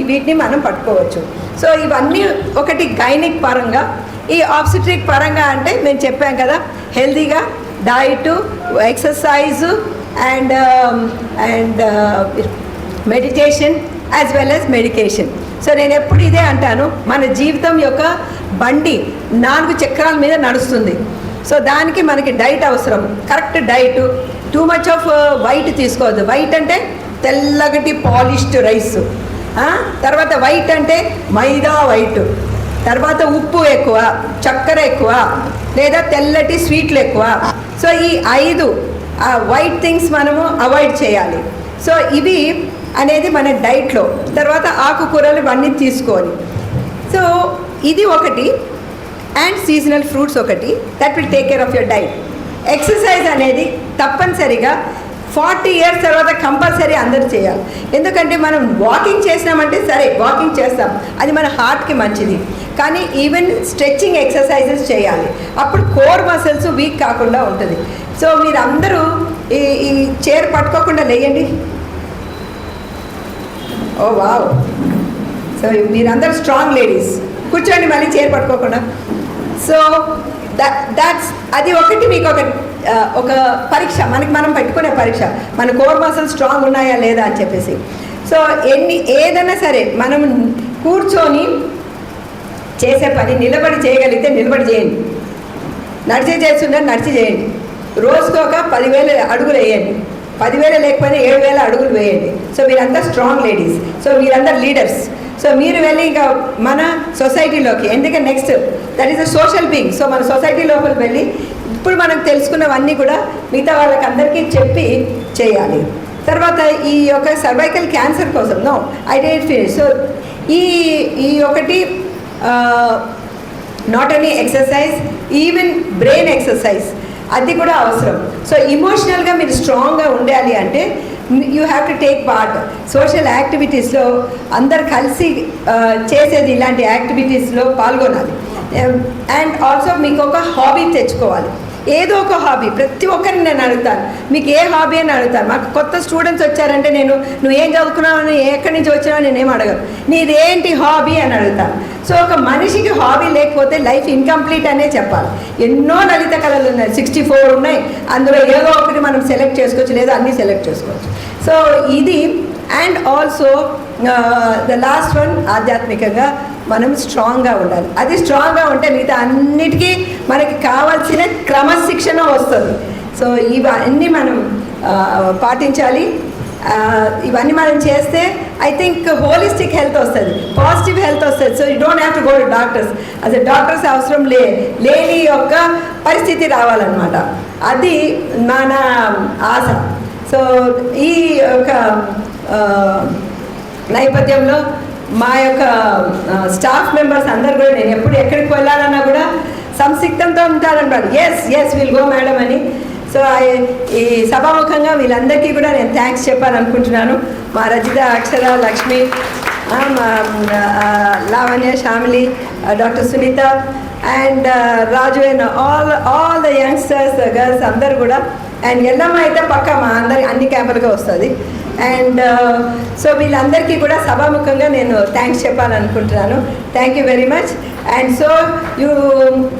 వీటిని మనం పట్టుకోవచ్చు. సో ఇవన్నీ ఒకటి గైనిక్ పరంగా. ఈ ఆబ్స్టెట్రిక్ పరంగా అంటే మేము చెప్పాం కదా, హెల్తీగా diet, exercise and meditation as well as medication. So నేను ఎప్పుడు ఇదే అంటాను, మన జీవితం యొక్క బండి 4 చక్రాల మీద నడుస్తుంది. సో దానికి మనకి డైట్ అవసరం, correct diet. Too much off white తీసుకోవద్దు. వైట్ అంటే తెల్లగటి పాలిష్డ్ రైస్, తర్వాత వైట్ అంటే మైదా వైట్, తర్వాత ఉప్పు ఎక్కువ, చక్కెర ఎక్కువ, లేదా తెల్లటి స్వీట్లు ఎక్కువ. సో ఈ 5 వైట్ థింగ్స్ మనము అవాయిడ్ చేయాలి. సో ఇవి అనేది మన డైట్లో. తర్వాత ఆకుకూరలు ఇవన్నీ తీసుకోవాలి. సో ఇది ఒకటి. అండ్ సీజనల్ ఫ్రూట్స్ ఒకటి. That will take care of your diet. Exercise అనేది తప్పనిసరిగా 40 years తర్వాత కంపల్సరీ అందరూ చేయాలి. ఎందుకంటే మనం వాకింగ్ చేసినామంటే సరే వాకింగ్ చేస్తాం, అది మన హార్ట్కి మంచిది. కానీ ఈవెన్ స్ట్రెచ్చింగ్ ఎక్సర్సైజెస్ చేయాలి. అప్పుడు కోర్ మసిల్స్ వీక్ కాకుండా ఉంటుంది. సో మీరు అందరూ ఈ చైర్ పట్టుకోకుండా లేయండి. ఓ వావ్. సో మీరందరూ స్ట్రాంగ్ లేడీస్. కూర్చోండి మళ్ళీ చైర్ పట్టుకోకుండా. సో దాట్స్ అది ఒకటి. మీకు ఒక పరీక్ష, మనం పెట్టుకునే పరీక్ష, మన కోర్ మసిల్స్ స్ట్రాంగ్ ఉన్నాయా లేదా అని చెప్పేసి. సో ఏదైనా సరే మనం కూర్చొని చేసే పని నిలబడి చేయగలిగితే నిలబడి చేయండి. నడిచే చేస్తుంటే నడిచి చేయండి. రోజుకు ఒక 10,000 అడుగులు వేయండి. 10,000 లేకపోయినా 7,000 అడుగులు వేయండి. సో మీరంతా స్ట్రాంగ్ లేడీస్. సో మీరందరూ లీడర్స్. సో మీరు వెళ్ళి ఇంకా మన సొసైటీలోకి, ఎందుకంటే next that is a social being. So మన సొసైటీ లోపలికి వెళ్ళి ఇప్పుడు మనం తెలుసుకున్నవన్నీ కూడా మిగతా వాళ్ళకి అందరికీ చెప్పి చేయాలి. తర్వాత ఈ యొక్క సర్వైకల్ క్యాన్సర్ కోసం ఐ డెంట్ ఫినిష్. సో ఈ ఒకటి not only exercise, even brain exercise అది కూడా అవసరం. సో ఇమోషనల్గా మీరు స్ట్రాంగ్గా ఉండాలి అంటే you have to take part social యాక్టివిటీస్లో. అందరు కలిసి చేసేది ఇలాంటి యాక్టివిటీస్లో పాల్గొనాలి. అండ్ ఆల్సో మీకు ఒక హాబీ తెచ్చుకోవాలి. ఏదో ఒక హాబీ. ప్రతి ఒక్కరిని నేను అడుగుతాను, మీకు ఏ హాబీ అని అడుగుతాను. మాకు కొత్త స్టూడెంట్స్ వచ్చారంటే నువ్వు ఏం చదువుకున్నావు అని, ఎక్కడి నుంచి వచ్చినావు నేనేం అడగను, నీదేంటి హాబీ అని అడుగుతాను. సో ఒక మనిషికి హాబీ లేకపోతే లైఫ్ ఇన్కంప్లీట్ అనే చెప్పాలి. ఎన్నో లలిత కళలు ఉన్నాయి, 64 ఉన్నాయి. అందులో ఏదో ఒకటి మనం సెలెక్ట్ చేసుకోవచ్చు, లేదా అన్నీ సెలెక్ట్ చేసుకోవచ్చు. సో ఇది. And also the last one, ఆధ్యాత్మికంగా మనం స్ట్రాంగ్గా ఉండాలి. అది స్ట్రాంగ్గా ఉంటే మిగతా అన్నిటికీ మనకి కావాల్సిన క్రమశిక్షణ వస్తుంది. సో ఇవన్నీ మనం పాటించాలి. ఇవన్నీ మనం చేస్తే ఐ థింక్ హోలిస్టిక్ హెల్త్ వస్తుంది, పాజిటివ్ హెల్త్ వస్తుంది. So you don't have to go to doctors. అసలు డాక్టర్స్ అవసరం లేని యొక్క పరిస్థితి రావాలన్నమాట. అది మన ఆశ. సో ఈ యొక్క నేపథ్యంలో మా యొక్క స్టాఫ్ మెంబర్స్ అందరు కూడా నేను ఎప్పుడు ఎక్కడికి వెళ్ళాలన్నా కూడా సంసిగ్ధంతో ఉంటారన్నమాట. ఎస్ విల్ గో మేడం అని. సో ఈ సభాముఖంగా వీళ్ళందరికీ కూడా నేను థ్యాంక్స్ చెప్పాలనుకుంటున్నాను. మా రజిత, అక్షర, లక్ష్మి, మా Lavanya, Shyamili, doctor Sunitha and Raju and all the youngsters, girls అందరు కూడా. అండ్ ఎల్లమ్మ అయితే పక్క మా అన్ని క్యాంపులుగా వస్తుంది. అండ్ సో వీళ్ళందరికీ కూడా సభాముఖంగా నేను థ్యాంక్స్ చెప్పాలనుకుంటున్నాను. Thank you very much. And so you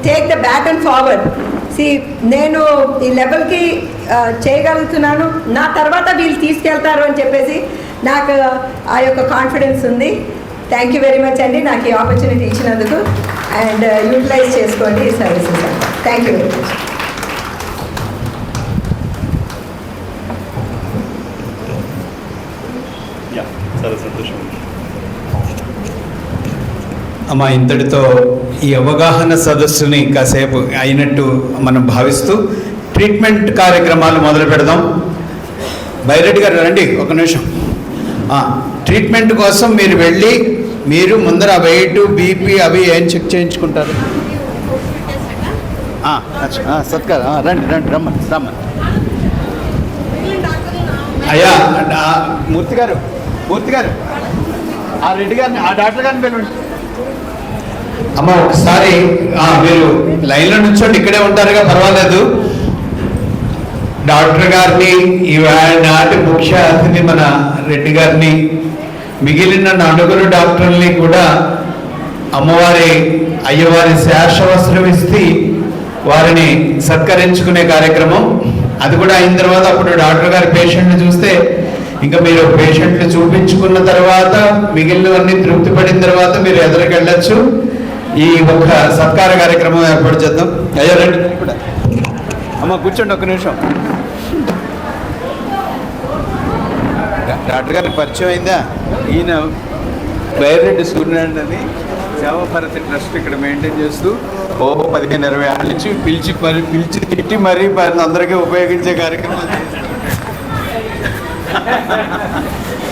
take the baton forward. నేను ఈ లెవెల్కి చేయగలుగుతున్నాను, నా తర్వాత వీళ్ళు తీసుకెళ్తారు అని చెప్పేసి నాకు ఆ యొక్క కాన్ఫిడెన్స్ ఉంది. థ్యాంక్ యూ వెరీ మచ్ అండి నాకు ఈ ఆపర్చునిటీ ఇచ్చినందుకు. అండ్ యూటిలైజ్ చేసుకోండి ఈ services. Thank you very much. చాలా సంతోషం. అమ్మా, ఇంతటితో ఈ అవగాహన సదస్సుని కాసేపు అయినట్టు మనం భావిస్తూ ట్రీట్మెంట్ కార్యక్రమాలు మొదలు పెడదాం. బైరెడ్డి గారు రండి, ఒక నిమిషం. ట్రీట్మెంట్ కోసం మీరు వెళ్ళి మీరు ముందర వెయిట్ బీపీ అవి ఏం చెక్ చేయించుకుంటారు? సత్కారం రండి రండి రమ్మని రమ్మని. అయ్యా మూర్తి గారు ఆ రెడ్డి గారిని ఆ డాక్టర్ గారిని పిలవండి. అమ్మ ఒకసారి మీరు లైన్లో నుంచోండి, ఇక్కడే ఉంటారుగా, పర్వాలేదు. డాక్టర్ గారిని నాటి ముఖ్య అతిథి మన రెడ్డి గారిని, మిగిలిన నలుగురు డాక్టర్ని కూడా అమ్మవారి అయ్యవారి శేషవస్త్రం ఇస్తే వారిని సత్కరించుకునే కార్యక్రమం అది కూడా అయిన తర్వాత అప్పుడు డాక్టర్ గారి పేషెంట్ని చూస్తే ఇంకా మీరు పేషెంట్లు చూపించుకున్న తర్వాత మిగిలినవన్నీ తృప్తి పడిన తర్వాత మీరు ఎదురుకి వెళ్ళొచ్చు. ఈ ఒక సత్కార కార్యక్రమం ఏర్పాటు చేద్దాం. అయ్యా రండి కూడా. అమ్మ కూర్చోండి ఒక్క నిమిషం. డాక్టర్ గారికి పరిచయం అయిందా? ఈయన బైరెడ్డి సూర్యనారాయణ అని సేవాభారతి ట్రస్ట్ ఇక్కడ మెయింటైన్ చేస్తూ 15-20 ఏళ్ళ నుంచి పిలిచి తిట్టి మరీ అందరికీ ఉపయోగించే కార్యక్రమాలు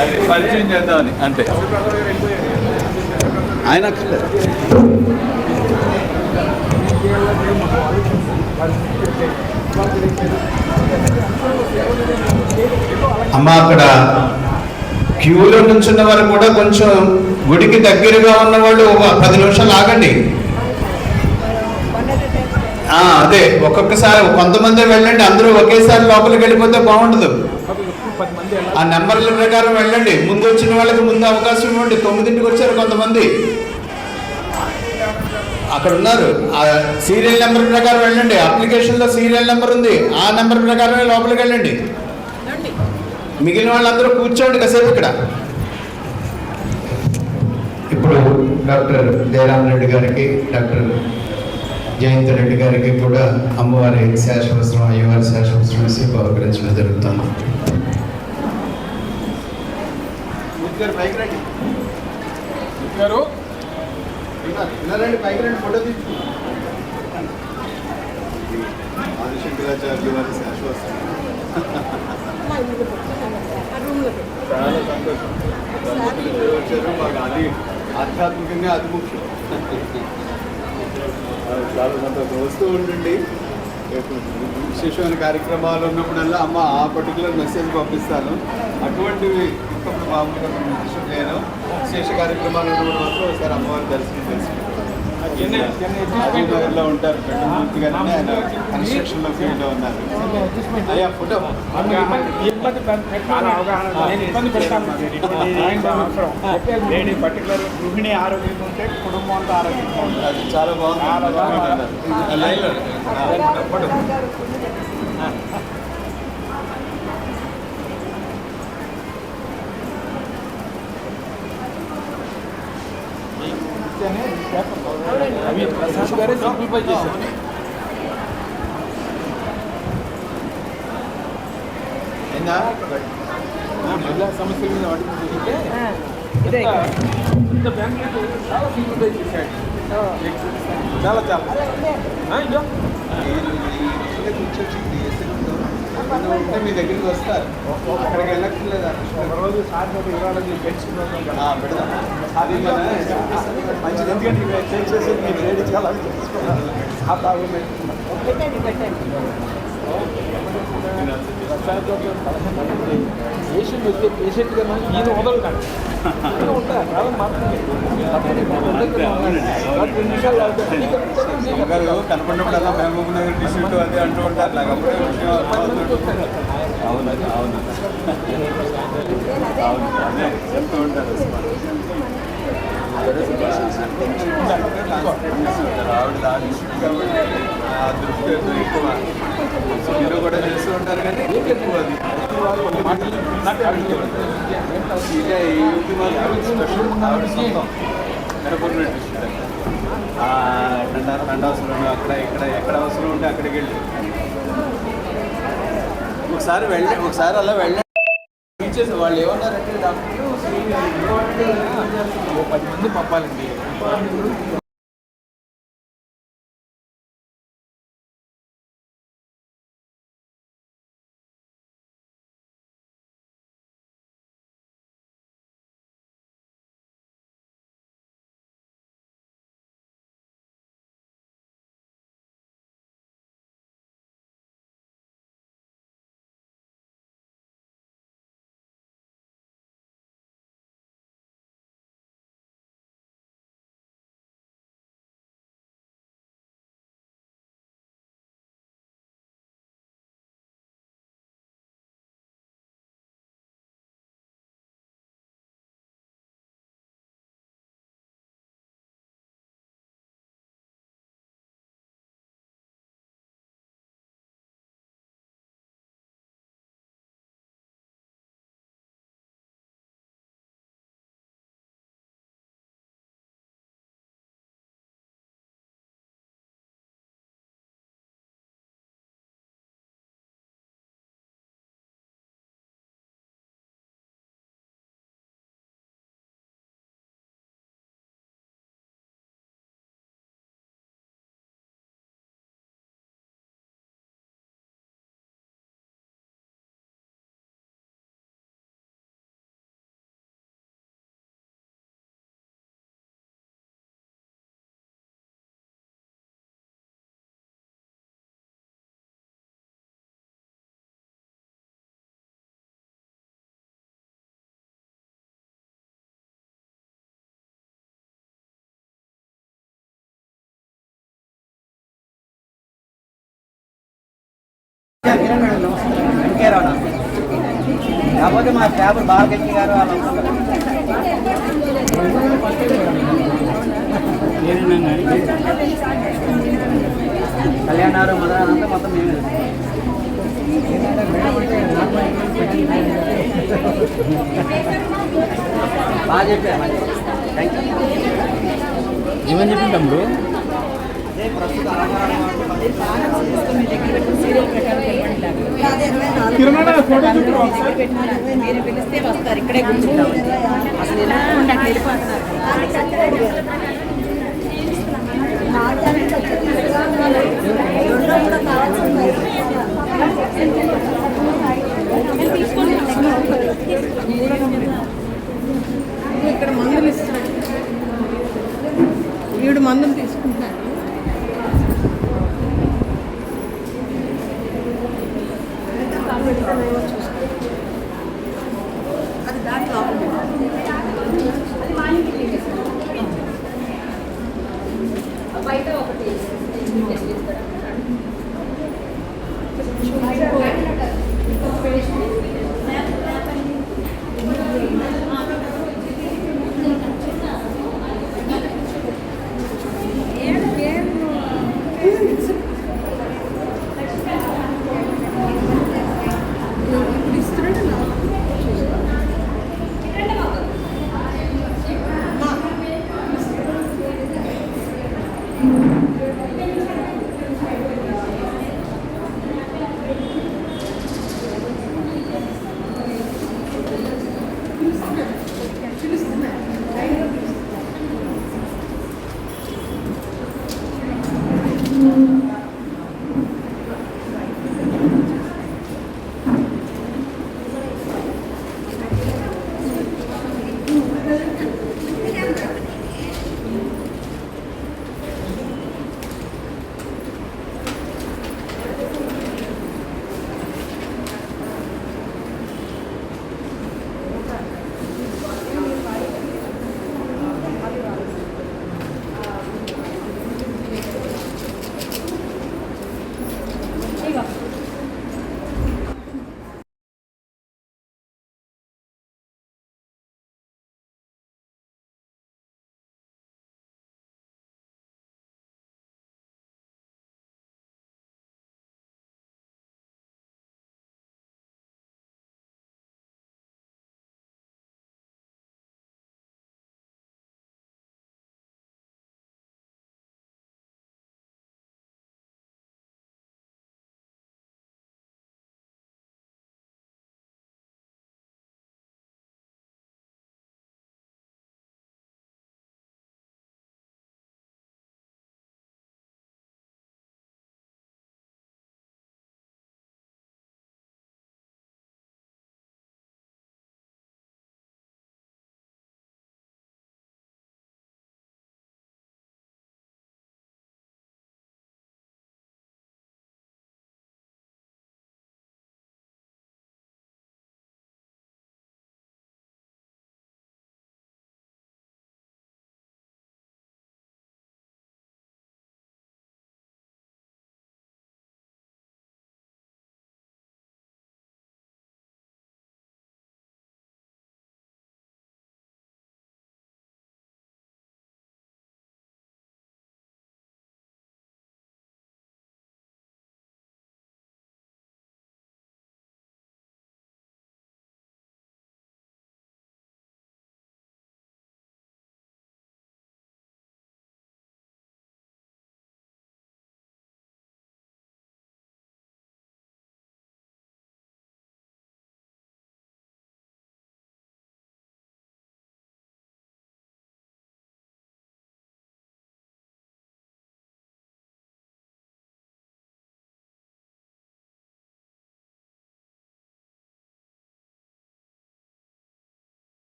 అది పరిచయం చేద్దామని అంతే. ఆయన అమ్మ అక్కడ క్యూలో నుంచున్న వారు కూడా కొంచెం గుడికి దగ్గరగా ఉన్నవాళ్ళు 10 నిమిషాలు ఆగండి. అదే ఒక్కొక్కసారి కొంతమంది వెళ్ళండి, అందరూ ఒకేసారి లోపలికి వెళ్ళిపోతే బాగుండదు. ఆ నెంబర్ల ప్రకారం వెళ్ళండి. ముందు వచ్చిన వాళ్ళకి ముందు అవకాశం ఇవ్వండి. 9ంటికి వచ్చారు కొంతమంది, అక్కడ ఉన్నారు. ఆ సీరియల్ నెంబర్ ప్రకారం వెళ్ళండి. అప్లికేషన్లో సీరియల్ నెంబర్ ఉంది, ఆ నెంబర్ ప్రకారమే లోపలికి వెళ్ళండి. మిగిలిన వాళ్ళందరూ కూర్చోండి కాసేపు ఇక్కడ. ఇప్పుడు డాక్టర్ జయరామ్ రెడ్డి గారికి, డాక్టర్ జయంత్ రెడ్డి గారికి కూడా అమ్మవారి శేషవస్త్రం అయ్యవారి శేషవస్త్రం వేసి బహుకరించడం జరుగుతుంది. ఫోటో తీసుకు ఆదిశంకరాచార్యులు వారి శేషవస్త్రం. చాలా సంతోషం. వచ్చారు మాకు అది ఆధ్యాత్మికంగా అది ముఖ్యం. చాలా సంతోషం. వస్తూ ఉండండి. విశేషమైన కార్యక్రమాలు ఉన్నప్పుడల్లా అమ్మ ఆ పర్టికులర్ మెసేజ్ పంపిస్తాను. అటువంటివి ఇప్పుడు మామూలుగా నేను విశేష కార్యక్రమాలు ఉన్నప్పుడు మాత్రం ఒకసారి అమ్మవారి దర్శనం చేసుకుంటాను. నగర్లో ఉంటారు పూర్తిగానే, ఆయన కన్స్ట్రక్షన్లో ఫీల్డ్లో ఉన్నారు. అయ్యా ఫోటో పర్టికులర్ గృహిణి ఆరోగ్యంగా ఉంటే కుటుంబం అంతా ఆరోగ్యంగా ఉంటుంది. అది చాలా బాగుంది. సింప్లిఫై చేశారు. మహిళా సమస్యల మీద వాటికి బ్యాంకులు చాలా సింప్లిఫై చేశాడు. చాలా ఉంటే మీ దగ్గరికి వస్తారు. అక్కడికి వెళ్ళక్కర్లేదు. రోజు సాయంత్రం ఇవ్వాలని పెంచుకున్నాం కదా, పెడదాం. అది మంచిది. ఎందుకంటే చేసేసి మీరు రేడి చాలా పేషెంట్ వచ్చే పేషెంట్ కన్నా ఈయన వదలకండి ఉంటారు. చాలా మాత్రమే 2 నిమిషాలు కనపడినప్పుడు అలా మహబూబ్ నగర్ డిస్ట్రిక్ట్ అది అంటూ ఉంటారు. నాకు అప్పుడే విషయం అవును అవును అవును అదే చెప్తూ ఉంటారు. ఆవిడ ఆ డిస్ట్రిక్ట్ కాబట్టి ఆ దృష్టి ఎక్కువ మీరు కూడా చేస్తూ ఉంటారు. కానీ ఎక్కువ అది కనపడిన డిస్ట్రిక్ట్ రెండు అవసరం అక్కడ ఇక్కడ ఎక్కడ అవసరం ఉంటే అక్కడికి వెళ్ళి ఒకసారి అలా వెళ్ళండి. టీచర్స్ వాళ్ళు ఏమన్నారంటే డాక్టర్లు 10 మంది పంపాలండి. కాకపోతే మా పేపర్ బాగా గట్టి గారు వాళ్ళు కళ్యాణారు మదన అంతా మొత్తం మేమే బాగా చెప్పారు. ఏమని చెప్పింటాం బ్రో? మీరు పిలిస్తే వస్తారు, ఇక్కడే కూర్చుంటాం. అసలు ఎలా ఉండండి వెళ్ళిపోతున్నారు. ఇక్కడ మందులు ఇస్తున్నారు, ఈవిడ మందులు తీసుకుంటున్నారు. అది దాంట్లో బయట ఒకటి